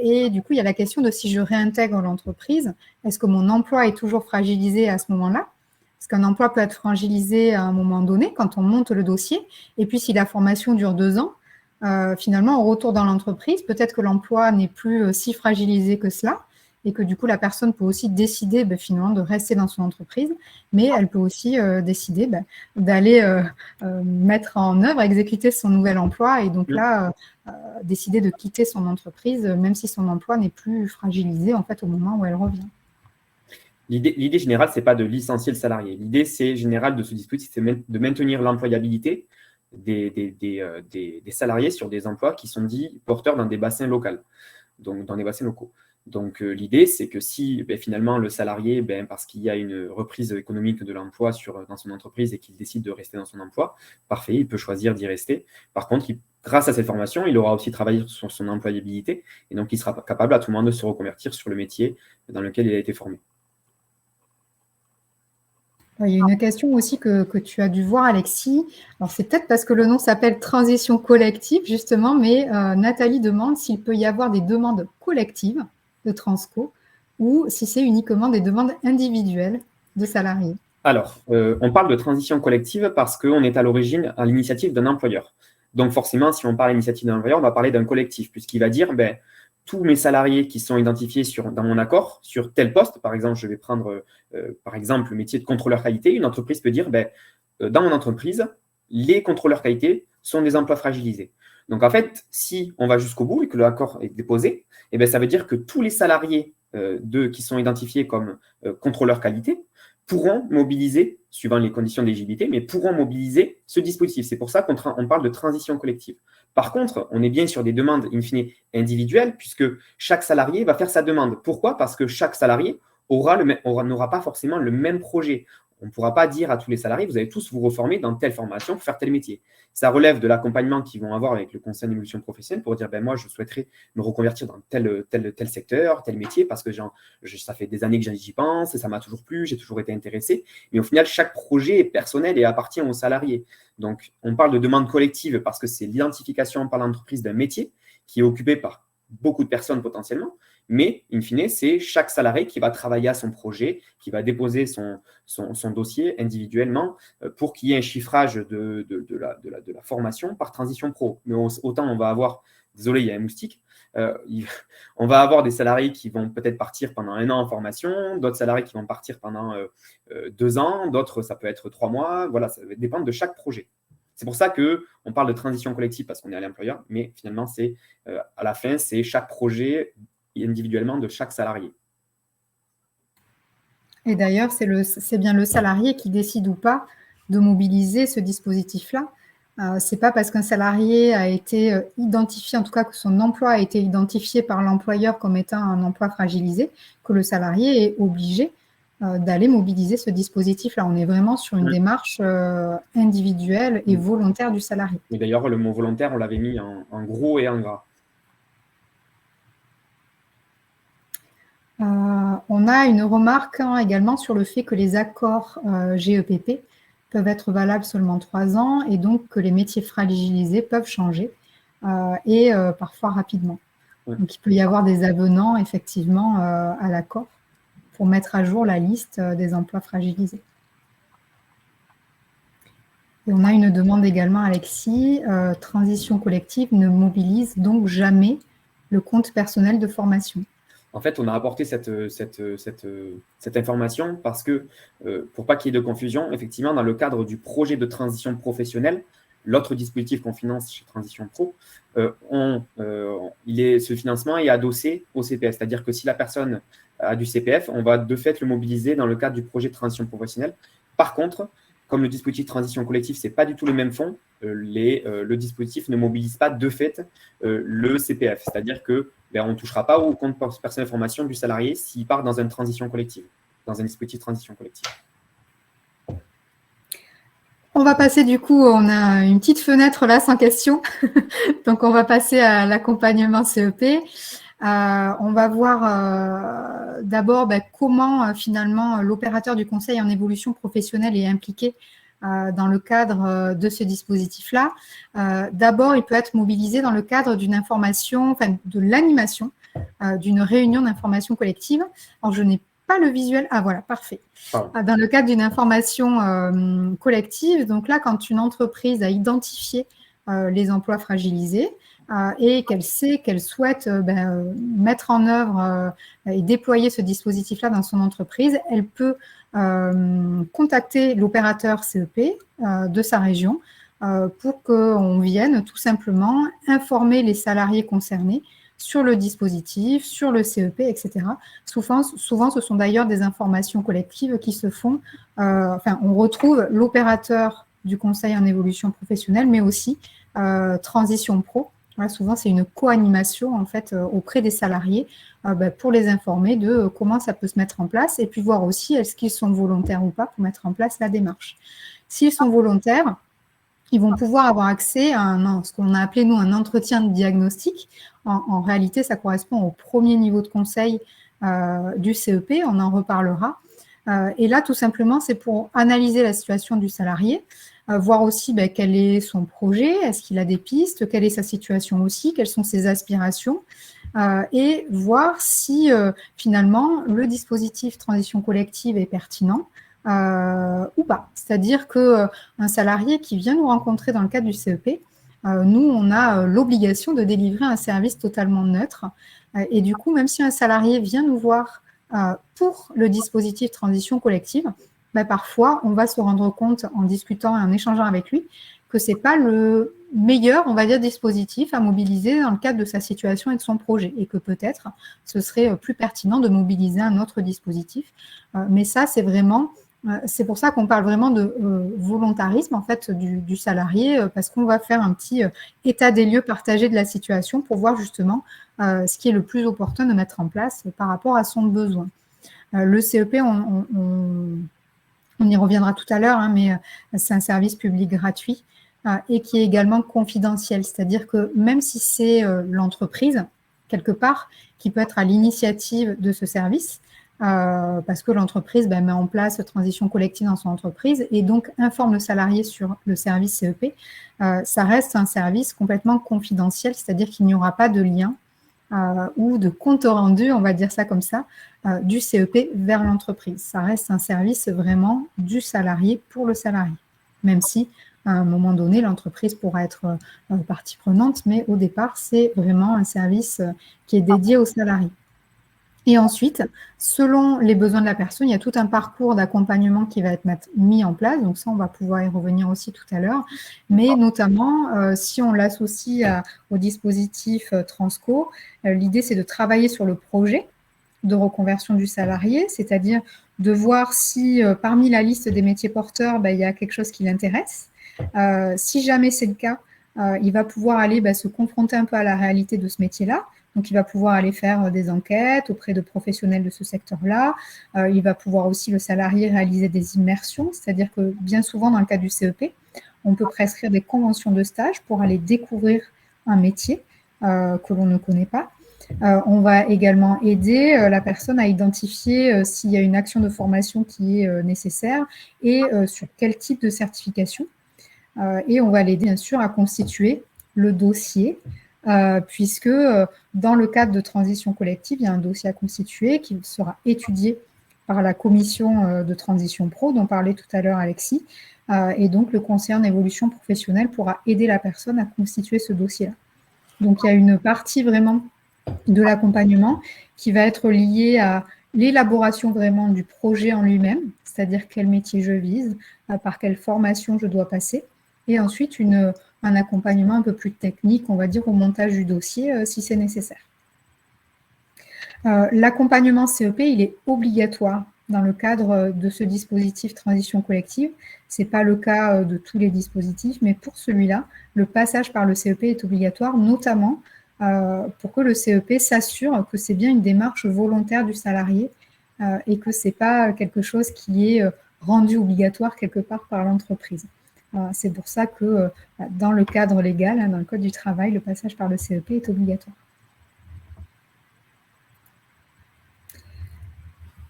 Et du coup, il y a la question de si je réintègre l'entreprise, est-ce que mon emploi est toujours fragilisé à ce moment-là? Parce qu'un emploi peut être fragilisé à un moment donné quand on monte le dossier. Et puis, si la formation dure 2 ans, finalement, au retour dans l'entreprise, peut-être que l'emploi n'est plus si fragilisé que cela. Et que du coup, la personne peut aussi décider finalement de rester dans son entreprise, mais elle peut aussi décider d'aller mettre en œuvre, exécuter son nouvel emploi et donc là, décider de quitter son entreprise, même si son emploi n'est plus fragilisé en fait au moment où elle revient. L'idée générale, ce n'est pas de licencier le salarié. L'idée générale de ce dispositif, c'est de maintenir l'employabilité des salariés sur des emplois qui sont dits porteurs dans des bassins locaux, donc dans des bassins locaux. Donc, l'idée, c'est que si finalement le salarié, parce qu'il y a une reprise économique de l'emploi dans son entreprise et qu'il décide de rester dans son emploi, parfait, il peut choisir d'y rester. Par contre, grâce à cette formation, il aura aussi travaillé sur son employabilité et donc il sera capable à tout moment de se reconvertir sur le métier dans lequel il a été formé. Il y a une question aussi que tu as dû voir, Alexis. Alors, c'est peut-être parce que le nom s'appelle transition collective, justement, mais Nathalie demande s'il peut y avoir des demandes collectives de Transco ou si c'est uniquement des demandes individuelles de salariés. Alors, on parle de transition collective parce qu'on est à l'origine à l'initiative d'un employeur. Donc, forcément, si on parle à l'initiative d'un employeur, on va parler d'un collectif, puisqu'il va dire tous mes salariés qui sont identifiés dans mon accord sur tel poste, par exemple, je vais prendre par exemple le métier de contrôleur qualité, une entreprise peut dire dans mon entreprise, les contrôleurs qualité sont des emplois fragilisés. Donc, en fait, si on va jusqu'au bout et que l'accord est déposé, ça veut dire que tous les salariés qui sont identifiés comme contrôleurs qualité pourront mobiliser, suivant les conditions d'éligibilité, mais pourront mobiliser ce dispositif. C'est pour ça qu'on parle de transition collective. Par contre, on est bien sur des demandes in fine individuelles, puisque chaque salarié va faire sa demande. Pourquoi? Parce que chaque salarié n'aura pas forcément le même projet. On ne pourra pas dire à tous les salariés, vous allez tous vous reformer dans telle formation pour faire tel métier. Ça relève de l'accompagnement qu'ils vont avoir avec le conseil d'évolution professionnelle pour dire, moi, je souhaiterais me reconvertir dans tel secteur, tel métier, parce que ça fait des années que j'y pense, et ça m'a toujours plu, j'ai toujours été intéressé. Mais au final, chaque projet est personnel et appartient aux salariés. Donc, on parle de demande collective parce que c'est l'identification par l'entreprise d'un métier qui est occupé par beaucoup de personnes potentiellement, mais in fine, c'est chaque salarié qui va travailler à son projet, qui va déposer son dossier individuellement pour qu'il y ait un chiffrage de la formation par transition pro. Mais autant on va avoir, désolé, il y a un moustique, on va avoir des salariés qui vont peut-être partir pendant 1 an en formation, d'autres salariés qui vont partir pendant 2 ans, d'autres ça peut être 3 mois, voilà, ça va dépendre de chaque projet. C'est pour ça qu'on parle de transition collective parce qu'on est à l'employeur, mais finalement, à la fin, c'est chaque projet individuellement de chaque salarié. Et d'ailleurs, c'est bien le salarié qui décide ou pas de mobiliser ce dispositif-là. Ce n'est pas parce qu'un salarié a été identifié, en tout cas que son emploi a été identifié par l'employeur comme étant un emploi fragilisé, que le salarié est obligé d'aller mobiliser ce dispositif-là. On est vraiment sur une démarche individuelle et volontaire du salarié. Et d'ailleurs, le mot volontaire, on l'avait mis en gros et en gras. On a une remarque également sur le fait que les accords GEPP peuvent être valables seulement 3 ans et donc que les métiers fragilisés peuvent changer et parfois rapidement. Ouais. Donc, il peut y avoir des avenants, effectivement, à l'accord pour mettre à jour la liste des emplois fragilisés. Et on a une demande également, Alexis, transition collective ne mobilise donc jamais le compte personnel de formation. En fait, on a apporté cette information parce que, pour pas qu'il y ait de confusion, effectivement, dans le cadre du projet de transition professionnelle, l'autre dispositif qu'on finance chez Transition Pro, ce financement est adossé au CPF. C'est-à-dire que si la personne a du CPF, on va de fait le mobiliser dans le cadre du projet de transition professionnelle. Par contre, comme le dispositif de transition collective, ce n'est pas du tout le même fonds, le dispositif ne mobilise pas de fait le CPF. C'est-à-dire que on ne touchera pas au compte personnel de formation du salarié s'il part dans une transition collective, dans un dispositif de transition collective. On va passer du coup, on a une petite fenêtre là sans question. Donc, on va passer à l'accompagnement CEP. On va voir d'abord comment finalement l'opérateur du conseil en évolution professionnelle est impliqué dans le cadre de ce dispositif-là. D'abord, il peut être mobilisé dans le cadre d'une information, enfin de l'animation d'une réunion d'information collective. Alors, je n'ai pas le visuel. Ah voilà, parfait. Dans le cadre d'une information collective, donc là, quand une entreprise a identifié les emplois fragilisés, et qu'elle sait qu'elle souhaite mettre en œuvre et déployer ce dispositif-là dans son entreprise, elle peut contacter l'opérateur CEP de sa région pour qu'on vienne tout simplement informer les salariés concernés sur le dispositif, sur le CEP, etc. Souvent, ce sont d'ailleurs des informations collectives qui se font, on retrouve l'opérateur du conseil en évolution professionnelle, mais aussi Transition Pro. Voilà, souvent, c'est une co-animation en fait auprès des salariés pour les informer de comment ça peut se mettre en place et puis voir aussi est-ce qu'ils sont volontaires ou pas pour mettre en place la démarche. S'ils sont volontaires, ils vont pouvoir avoir accès à ce qu'on a appelé, nous, un entretien de diagnostic. En réalité, ça correspond au premier niveau de conseil du CEP, on en reparlera. Et là, tout simplement, c'est pour analyser la situation du salarié, voir aussi quel est son projet, est-ce qu'il a des pistes, quelle est sa situation aussi, quelles sont ses aspirations, et voir si finalement le dispositif transition collective est pertinent ou pas. C'est-à-dire qu'un salarié qui vient nous rencontrer dans le cadre du CEP, nous, on a l'obligation de délivrer un service totalement neutre. Et du coup, même si un salarié vient nous voir pour le dispositif transition collective, parfois, on va se rendre compte en discutant et en échangeant avec lui que ce n'est pas le meilleur, on va dire, dispositif à mobiliser dans le cadre de sa situation et de son projet et que peut-être ce serait plus pertinent de mobiliser un autre dispositif. Mais ça, c'est pour ça qu'on parle vraiment de volontarisme en fait du salarié parce qu'on va faire un petit état des lieux partagé de la situation pour voir justement ce qui est le plus opportun de mettre en place par rapport à son besoin. Le CEP, on y reviendra tout à l'heure, mais c'est un service public gratuit et qui est également confidentiel. C'est-à-dire que même si c'est l'entreprise, quelque part, qui peut être à l'initiative de ce service, parce que l'entreprise met en place transition collective dans son entreprise et donc informe le salarié sur le service CEP, ça reste un service complètement confidentiel, c'est-à-dire qu'il n'y aura pas de lien ou de compte rendu, on va dire ça comme ça, du CEP vers l'entreprise. Ça reste un service vraiment du salarié pour le salarié, même si à un moment donné, l'entreprise pourra être partie prenante, mais au départ, c'est vraiment un service qui est dédié aux salariés. Et ensuite, selon les besoins de la personne, il y a tout un parcours d'accompagnement qui va être mis en place. Donc ça, on va pouvoir y revenir aussi tout à l'heure. Mais notamment, si on l'associe au dispositif Transco, l'idée, c'est de travailler sur le projet de reconversion du salarié, c'est-à-dire de voir si parmi la liste des métiers porteurs, il y a quelque chose qui l'intéresse. Si jamais c'est le cas, il va pouvoir aller se confronter un peu à la réalité de ce métier-là. Donc, il va pouvoir aller faire des enquêtes auprès de professionnels de ce secteur-là. Il va pouvoir aussi, le salarié, réaliser des immersions, c'est-à-dire que bien souvent, dans le cas du CEP, on peut prescrire des conventions de stage pour aller découvrir un métier que l'on ne connaît pas. On va également aider la personne à identifier s'il y a une action de formation qui est nécessaire et sur quel type de certification. Et on va l'aider bien sûr à constituer le dossier, puisque dans le cadre de transition collective, il y a un dossier à constituer qui sera étudié par la commission de transition pro dont parlait tout à l'heure Alexis, et donc le conseiller en évolution professionnelle pourra aider la personne à constituer ce dossier-là. Donc il y a une partie vraiment de l'accompagnement qui va être liée à l'élaboration vraiment du projet en lui-même, c'est-à-dire quel métier je vise, par quelle formation je dois passer, et ensuite un accompagnement un peu plus technique, on va dire, au montage du dossier si c'est nécessaire. L'accompagnement CEP, il est obligatoire dans le cadre de ce dispositif transition collective. Ce n'est pas le cas de tous les dispositifs, mais pour celui-là, le passage par le CEP est obligatoire, notamment pour que le CEP s'assure que c'est bien une démarche volontaire du salarié et que ce n'est pas quelque chose qui est rendu obligatoire quelque part par l'entreprise. C'est pour ça que dans le cadre légal, dans le Code du travail, le passage par le CEP est obligatoire.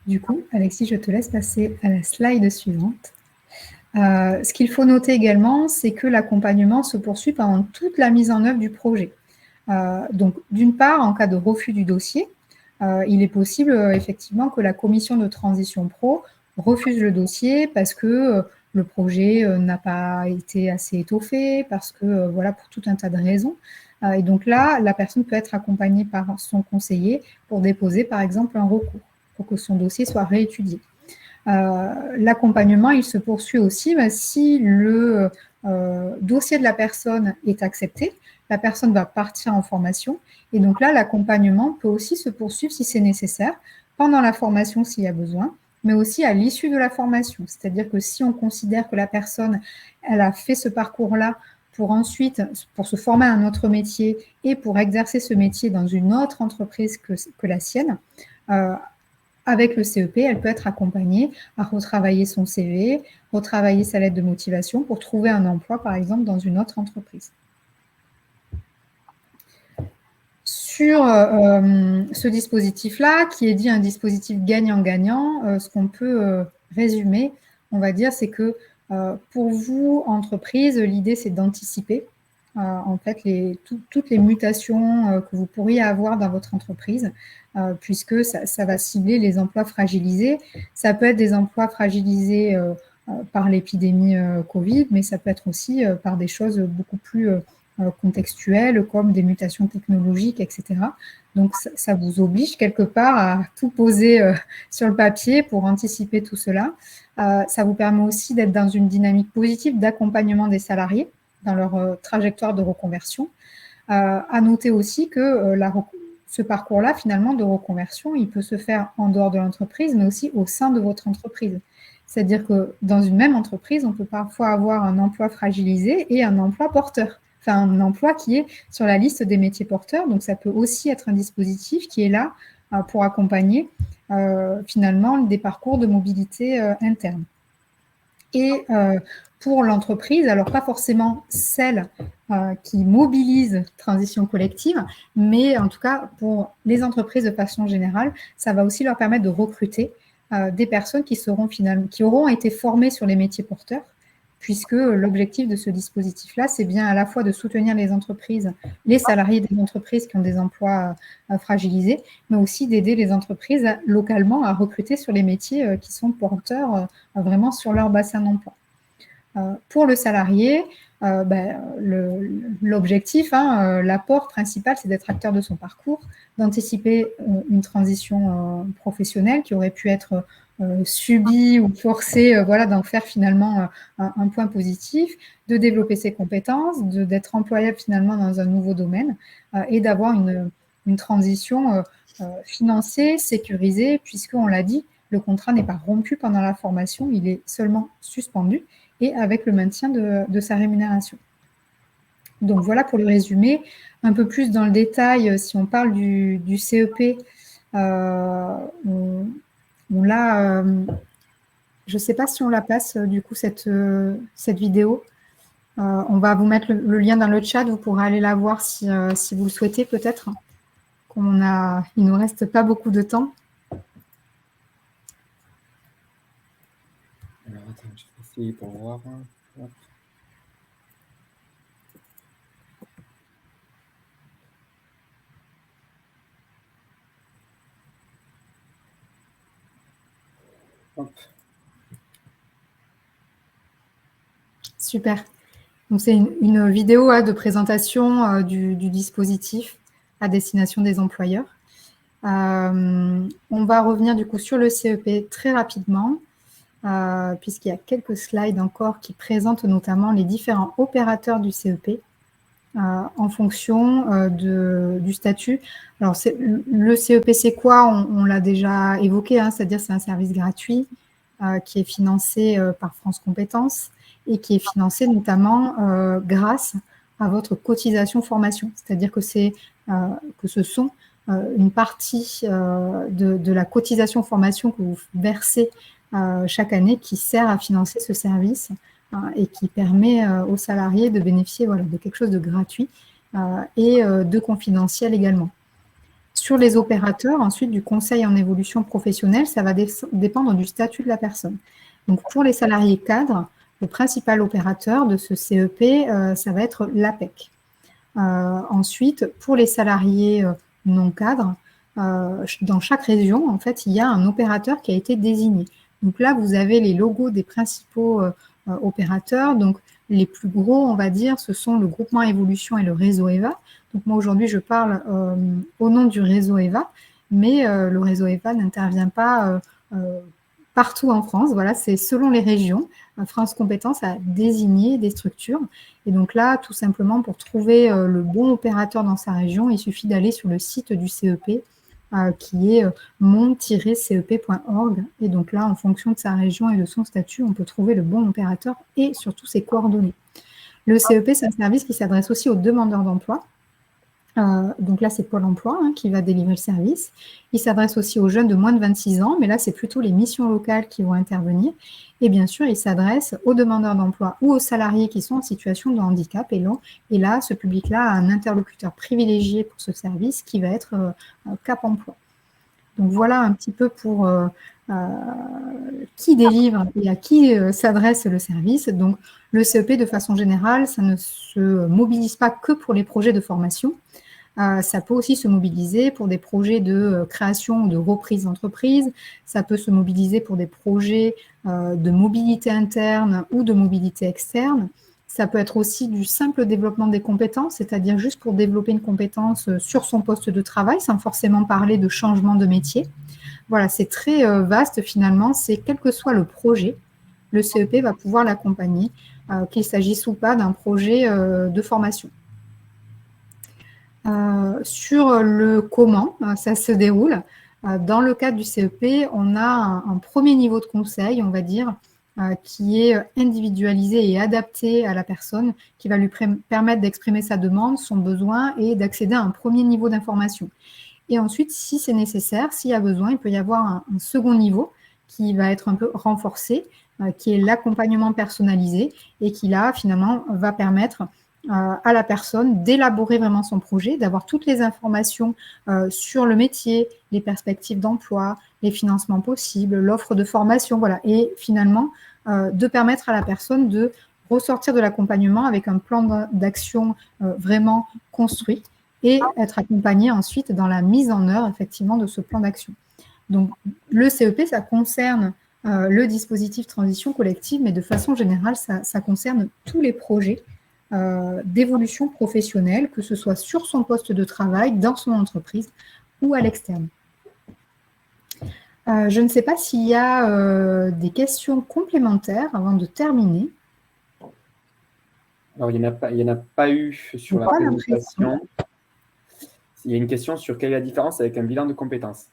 Du coup, Alexis, je te laisse passer à la slide suivante. Ce qu'il faut noter également, c'est que l'accompagnement se poursuit pendant toute la mise en œuvre du projet. Donc, d'une part, en cas de refus du dossier, il est possible effectivement que la commission de transition pro refuse le dossier parce que le projet n'a pas été assez étoffé, parce que, voilà, pour tout un tas de raisons. Et donc là, la personne peut être accompagnée par son conseiller pour déposer, par exemple, un recours, pour que son dossier soit réétudié. L'accompagnement, il se poursuit aussi si le dossier de la personne est accepté, la personne va partir en formation, et donc là, l'accompagnement peut aussi se poursuivre si c'est nécessaire, pendant la formation s'il y a besoin, mais aussi à l'issue de la formation. C'est-à-dire que si on considère que la personne, elle a fait ce parcours-là pour ensuite, pour se former à un autre métier et pour exercer ce métier dans une autre entreprise que la sienne, avec le CEP, elle peut être accompagnée à retravailler son CV, retravailler sa lettre de motivation pour trouver un emploi, par exemple, dans une autre entreprise. Sur ce dispositif-là, qui est dit un dispositif gagnant-gagnant, ce qu'on peut résumer, on va dire, c'est que pour vous, entreprise, l'idée, c'est d'anticiper en fait toutes les mutations que vous pourriez avoir dans votre entreprise, puisque ça va cibler les emplois fragilisés. Ça peut être des emplois fragilisés par l'épidémie Covid, mais ça peut être aussi par des choses beaucoup plus contextuelles, comme des mutations technologiques, etc. Donc, ça vous oblige quelque part à tout poser sur le papier pour anticiper tout cela. Ça vous permet aussi d'être dans une dynamique positive d'accompagnement des salariés dans leur trajectoire de reconversion. À noter aussi que ce parcours-là, finalement, de reconversion, il peut se faire en dehors de l'entreprise, mais aussi au sein de votre entreprise. C'est-à-dire que dans une même entreprise, on peut parfois avoir un emploi fragilisé et un emploi porteur. Enfin, un emploi qui est sur la liste des métiers porteurs. Donc, ça peut aussi être un dispositif qui est là pour accompagner, finalement, des parcours de mobilité interne. Et pour l'entreprise, alors pas forcément celle qui mobilise transition collective, mais en tout cas pour les entreprises de façon générale, ça va aussi leur permettre de recruter des personnes qui auront été formées sur les métiers porteurs, puisque l'objectif de ce dispositif-là, c'est bien à la fois de soutenir les entreprises, les salariés des entreprises qui ont des emplois fragilisés, mais aussi d'aider les entreprises localement à recruter sur les métiers qui sont porteurs vraiment sur leur bassin d'emploi. Pour le salarié, l'objectif, l'apport principal, c'est d'être acteur de son parcours, d'anticiper une transition professionnelle qui aurait pu être subie ou forcée, voilà, d'en faire finalement un point positif, de développer ses compétences, d'être employable finalement dans un nouveau domaine et d'avoir une transition financée, sécurisée, puisqu'on l'a dit, le contrat n'est pas rompu pendant la formation, il est seulement suspendu et avec le maintien de sa rémunération. Donc voilà pour le résumé. Un peu plus dans le détail, si on parle du CEP, je ne sais pas si on la passe du coup cette vidéo. On va vous mettre le lien dans le chat, vous pourrez aller la voir si vous le souhaitez peut-être, comme il ne nous reste pas beaucoup de temps. Alors, attends, je vais essayer pour voir. Hop. Hop. Super. Donc, c'est une vidéo de présentation du dispositif à destination des employeurs. On va revenir du coup sur le CEP très rapidement, puisqu'il y a quelques slides encore qui présentent notamment les différents opérateurs du CEP en fonction du statut. Alors, le CEP, c'est quoi? On l'a déjà évoqué, hein, c'est-à-dire c'est un service gratuit qui est financé par France Compétences et qui est financé notamment grâce à votre cotisation formation. C'est-à-dire que ce sont une partie de la cotisation formation que vous versez chaque année qui sert à financer ce service et qui permet aux salariés de bénéficier de quelque chose de gratuit et de confidentiel également. Sur les opérateurs, ensuite, du conseil en évolution professionnelle, ça va dépendre du statut de la personne. Donc, pour les salariés cadres, le principal opérateur de ce CEP, ça va être l'APEC. Ensuite, pour les salariés non cadres, dans chaque région, en fait, il y a un opérateur qui a été désigné. Donc là, vous avez les logos des principaux opérateurs. Donc, les plus gros, on va dire, ce sont le groupement Évolution et le réseau EVA. Donc, moi, aujourd'hui, je parle au nom du réseau EVA, mais le réseau EVA n'intervient pas partout en France. Voilà, c'est selon les régions. France Compétences a désigné des structures. Et donc là, tout simplement, pour trouver le bon opérateur dans sa région, il suffit d'aller sur le site du CEP, qui est monde-cep.org. Et donc là, en fonction de sa région et de son statut, on peut trouver le bon opérateur et surtout ses coordonnées. Le CEP, c'est un service qui s'adresse aussi aux demandeurs d'emploi. Donc là, c'est Pôle emploi qui va délivrer le service. Il s'adresse aussi aux jeunes de moins de 26 ans, mais là, c'est plutôt les missions locales qui vont intervenir. Et bien sûr, il s'adresse aux demandeurs d'emploi ou aux salariés qui sont en situation de handicap. Et là, ce public-là a un interlocuteur privilégié pour ce service qui va être Cap Emploi. Donc voilà un petit peu pour qui délivre et à qui s'adresse le service. Donc le CEP, de façon générale, ça ne se mobilise pas que pour les projets de formation. Ça peut aussi se mobiliser pour des projets de création ou de reprise d'entreprise. Ça peut se mobiliser pour des projets de mobilité interne ou de mobilité externe. Ça peut être aussi du simple développement des compétences, c'est-à-dire juste pour développer une compétence sur son poste de travail, sans forcément parler de changement de métier. Voilà, c'est très vaste finalement. C'est quel que soit le projet, le CEP va pouvoir l'accompagner, qu'il s'agisse ou pas d'un projet de formation. Sur le comment ça se déroule, dans le cadre du CEP, on a un premier niveau de conseil, on va dire, qui est individualisé et adapté à la personne, qui va lui permettre d'exprimer sa demande, son besoin et d'accéder à un premier niveau d'information. Et ensuite, si c'est nécessaire, s'il y a besoin, il peut y avoir un second niveau qui va être un peu renforcé, qui est l'accompagnement personnalisé et qui, là, finalement, va permettre à la personne d'élaborer vraiment son projet, d'avoir toutes les informations sur le métier, les perspectives d'emploi, les financements possibles, l'offre de formation, voilà, et finalement de permettre à la personne de ressortir de l'accompagnement avec un plan d'action vraiment construit et être accompagnée ensuite dans la mise en œuvre effectivement de ce plan d'action. Donc le CEP, ça concerne le dispositif transition collective, mais de façon générale, ça concerne tous les projets d'évolution professionnelle, que ce soit sur son poste de travail, dans son entreprise ou à l'externe. Je ne sais pas s'il y a des questions complémentaires avant de terminer. Alors, il n'y en a pas eu sur la présentation. Il y a une question sur quelle est la différence avec un bilan de compétences.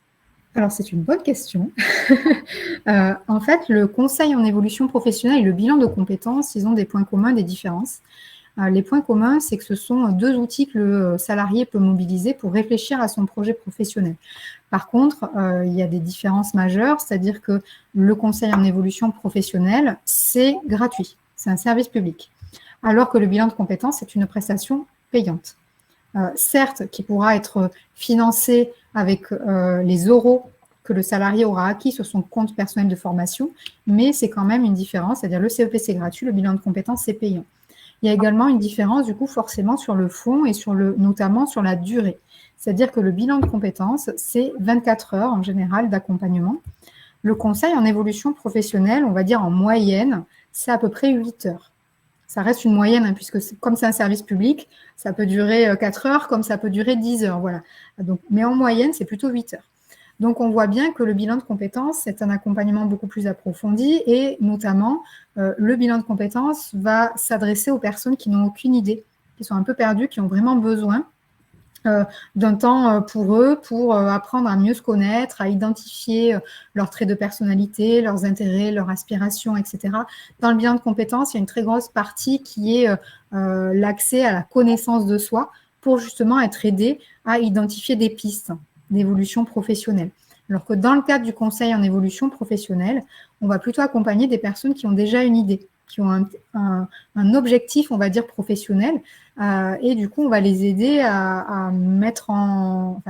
Alors, c'est une bonne question. En fait, le conseil en évolution professionnelle et le bilan de compétences, ils ont des points communs, des différences. Les points communs, c'est que ce sont deux outils que le salarié peut mobiliser pour réfléchir à son projet professionnel. Par contre, il y a des différences majeures, c'est-à-dire que le conseil en évolution professionnelle, c'est gratuit, c'est un service public, alors que le bilan de compétences, c'est une prestation payante. certes qui pourra être financé avec les euros que le salarié aura acquis sur son compte personnel de formation, mais c'est quand même une différence, c'est-à-dire le CEP c'est gratuit, le bilan de compétences c'est payant. Il y a également une différence du coup forcément sur le fond et notamment sur la durée. C'est-à-dire que le bilan de compétences, c'est 24 heures en général d'accompagnement. Le conseil en évolution professionnelle, on va dire en moyenne, c'est à peu près 8 heures. Ça reste une moyenne, hein, puisque comme c'est un service public, ça peut durer 4 heures, comme ça peut durer 10 heures. Voilà. Donc, mais en moyenne, c'est plutôt 8 heures. Donc, on voit bien que le bilan de compétences, c'est un accompagnement beaucoup plus approfondi et notamment, le bilan de compétences va s'adresser aux personnes qui n'ont aucune idée, qui sont un peu perdues, qui ont vraiment besoin d'un temps pour eux, pour apprendre à mieux se connaître, à identifier leurs traits de personnalité, leurs intérêts, leurs aspirations, etc. Dans le bilan de compétences, il y a une très grosse partie qui est l'accès à la connaissance de soi pour justement être aidé à identifier des pistes d'évolution professionnelle. Alors que dans le cadre du conseil en évolution professionnelle, on va plutôt accompagner des personnes qui ont déjà une idée, qui ont un objectif, on va dire, professionnel. Et du coup, on va les aider à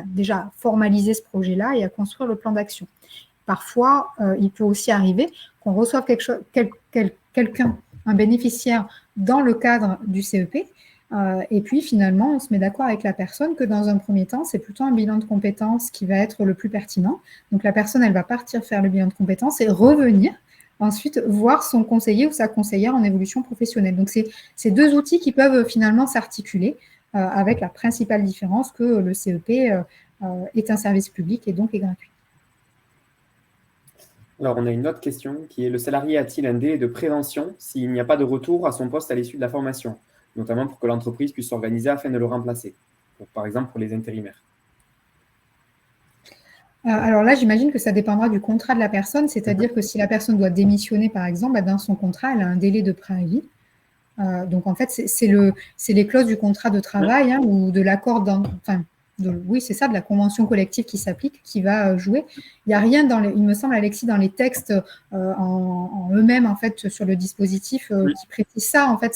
déjà formaliser ce projet-là et à construire le plan d'action. Parfois, il peut aussi arriver qu'on reçoive quelqu'un, un bénéficiaire, dans le cadre du CEP, et puis finalement, on se met d'accord avec la personne que dans un premier temps, c'est plutôt un bilan de compétences qui va être le plus pertinent. Donc la personne, elle va partir faire le bilan de compétences et revenir ensuite voir son conseiller ou sa conseillère en évolution professionnelle. Donc c'est deux outils qui peuvent finalement s'articuler avec la principale différence que le CEP est un service public et donc est gratuit. Alors, on a une autre question qui est: le salarié a-t-il un délai de prévention s'il n'y a pas de retour à son poste à l'issue de la formation, notamment pour que l'entreprise puisse s'organiser afin de le remplacer, par exemple pour les intérimaires? Alors là, j'imagine que ça dépendra du contrat de la personne, c'est-à-dire que si la personne doit démissionner, par exemple, dans son contrat, elle a un délai de préavis. Donc, en fait, c'est les clauses du contrat de travail ou de l'accord, oui, c'est ça, de la convention collective qui s'applique, qui va jouer. Il n'y a rien il me semble, Alexis, dans les textes en eux-mêmes, en fait, sur le dispositif qui précise ça. En fait,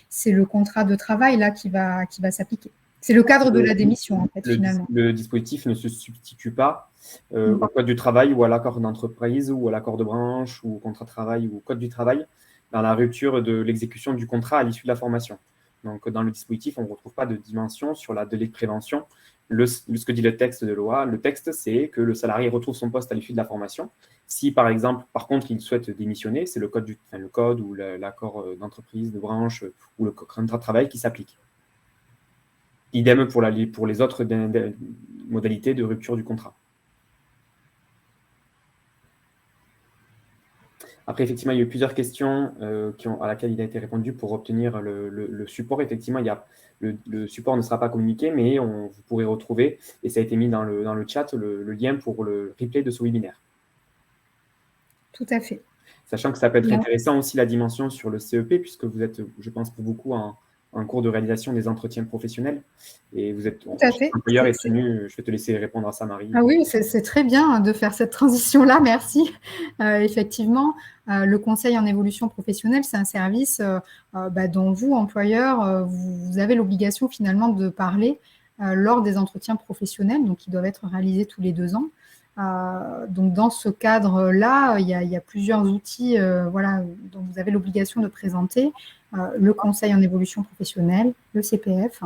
c'est le contrat de travail là qui va s'appliquer. C'est le cadre de la démission, en fait, finalement. Le dispositif ne se substitue pas au code du travail ou à l'accord d'entreprise ou à l'accord de branche ou au contrat de travail ou au code du travail dans la rupture de l'exécution du contrat à l'issue de la formation. Donc, dans le dispositif, on ne retrouve pas de dimension sur la délai de prévention. Ce que dit le texte de loi, le texte, c'est que le salarié retrouve son poste à l'issue de la formation. Si, par exemple, par contre, il souhaite démissionner, c'est le code ou l'accord d'entreprise, de branche ou le contrat de travail qui s'applique. Idem pour les autres modalités de rupture du contrat. Après, effectivement, il y a eu plusieurs questions à laquelle il a été répondu pour obtenir le support. Effectivement, le support ne sera pas communiqué, mais vous pourrez retrouver, et ça a été mis dans le chat, le lien pour le replay de ce webinaire. Tout à fait. Sachant que ça peut être intéressant aussi la dimension sur le CEP, puisque vous êtes, je pense, pour beaucoup en cours de réalisation des entretiens professionnels. Et vous êtes employeur et tenu. Je vais te laisser répondre à ça, Marie. Ah oui, c'est très bien de faire cette transition-là, merci. Effectivement, le conseil en évolution professionnelle, c'est un service dont vous, employeur, vous avez l'obligation finalement de parler lors des entretiens professionnels, donc qui doivent être réalisés tous les 2 ans. Donc dans ce cadre-là, il y a plusieurs outils dont vous avez l'obligation de présenter: le conseil en évolution professionnelle, le CPF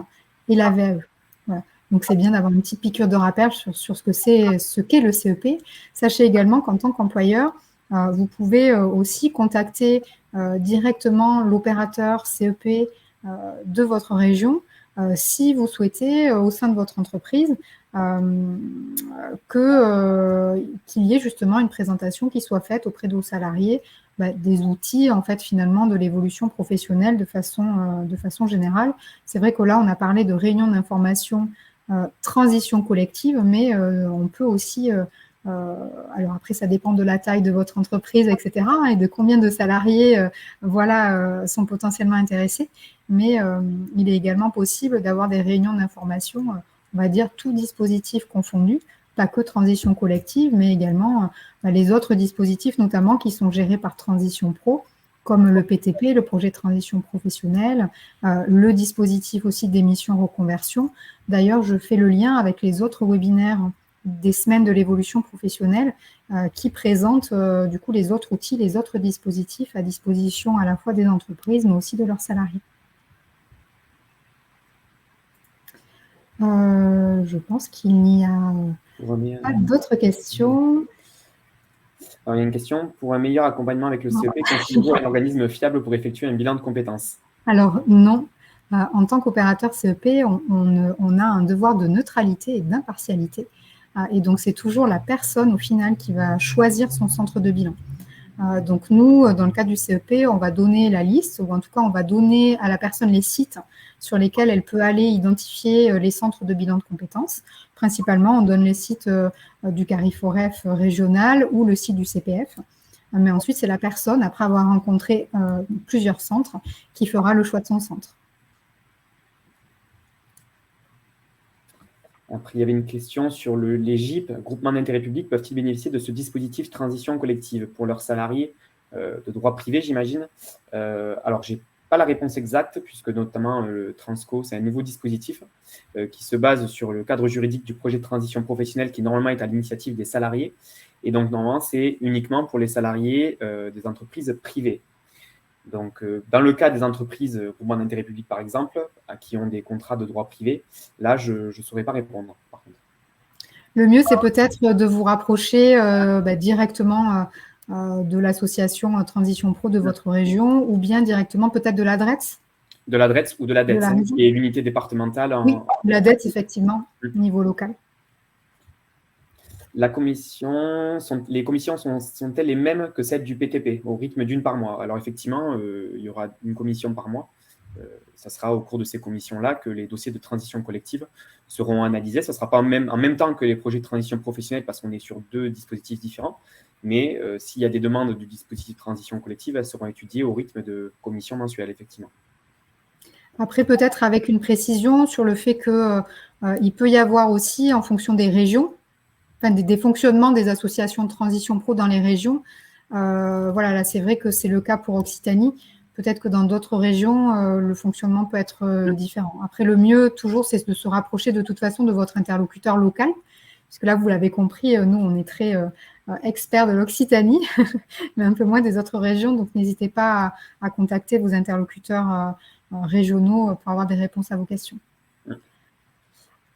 et la VAE. Voilà. Donc c'est bien d'avoir une petite piqûre de rappel sur ce qu'est le CEP. Sachez également qu'en tant qu'employeur, vous pouvez aussi contacter directement l'opérateur CEP de votre région si vous souhaitez, au sein de votre entreprise, qu'il y ait justement une présentation qui soit faite auprès de vos salariés des outils, en fait, finalement, de l'évolution professionnelle de façon générale. C'est vrai que là, on a parlé de réunion d'information transition collective, mais on peut aussi... alors après, ça dépend de la taille de votre entreprise, etc., et de combien de salariés sont potentiellement intéressés. Mais il est également possible d'avoir des réunions d'information, on va dire tout dispositif confondu, pas que transition collective, mais également les autres dispositifs, notamment qui sont gérés par Transition Pro, comme le PTP, le projet de transition professionnelle, le dispositif aussi d'émission reconversion. D'ailleurs, je fais le lien avec les autres webinaires des semaines de l'évolution professionnelle qui présentent du coup les autres outils, les autres dispositifs à disposition à la fois des entreprises, mais aussi de leurs salariés. Je pense qu'il n'y a pas d'autres questions. Alors, il y a une question. Pour un meilleur accompagnement avec le CEP, constituez-vous un organisme fiable pour effectuer un bilan de compétences? Alors non. En tant qu'opérateur CEP, on a un devoir de neutralité et d'impartialité. Et donc, c'est toujours la personne, au final, qui va choisir son centre de bilan. Donc, nous, dans le cadre du CEP, on va donner la liste, ou en tout cas, on va donner à la personne les sites sur lesquels elle peut aller identifier les centres de bilan de compétences. Principalement, on donne les sites du CARIFOREF régional ou le site du CPF. Mais ensuite, c'est la personne, après avoir rencontré plusieurs centres, qui fera le choix de son centre. Après, il y avait une question sur les GIP, groupements d'intérêt public, peuvent-ils bénéficier de ce dispositif transition collective pour leurs salariés de droit privé, j'imagine? Alors, je n'ai pas la réponse exacte, puisque notamment le Transco, c'est un nouveau dispositif qui se base sur le cadre juridique du projet de transition professionnelle qui, normalement, est à l'initiative des salariés. Et donc, normalement, c'est uniquement pour les salariés des entreprises privées. Donc, dans le cas des entreprises groupements d'intérêt public, par exemple, qui ont des contrats de droit privé, là, je ne saurais pas répondre, par contre. Le mieux, c'est peut-être de vous rapprocher directement de l'association Transition Pro de votre région ou bien directement peut-être de l'ADRETS. De l'ADRETS ou de l'ADETS, qui est l'unité départementale. Oui, l'ADETS, effectivement, au niveau local. Les commissions sont-elles les mêmes que celles du PTP, au rythme d'une par mois? Alors, effectivement, il y aura une commission par mois. Ça sera au cours de ces commissions-là que les dossiers de transition collective seront analysés. Ça ne sera pas en même temps que les projets de transition professionnelle parce qu'on est sur 2 dispositifs différents. Mais s'il y a des demandes du dispositif de transition collective, elles seront étudiées au rythme de commissions mensuelles, effectivement. Après, peut-être avec une précision sur le fait qu'il peut y avoir aussi, en fonction des régions, enfin, des fonctionnements des associations de transition pro dans les régions. Voilà, là, c'est vrai que c'est le cas pour Occitanie. Peut-être que dans d'autres régions, le fonctionnement peut être différent. Après, le mieux, toujours, c'est de se rapprocher de toute façon de votre interlocuteur local. Parce que là, vous l'avez compris, nous, on est très experts de l'Occitanie, mais un peu moins des autres régions. Donc, n'hésitez pas à contacter vos interlocuteurs régionaux pour avoir des réponses à vos questions.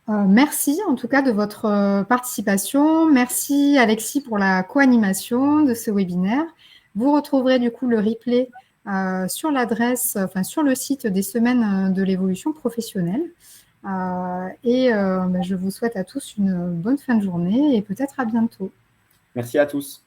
Merci en tout cas de votre participation. Merci Alexis pour la co-animation de ce webinaire. Vous retrouverez du coup le replay sur l'adresse, enfin sur le site des semaines de l'évolution professionnelle. Je vous souhaite à tous une bonne fin de journée et peut-être à bientôt. Merci à tous.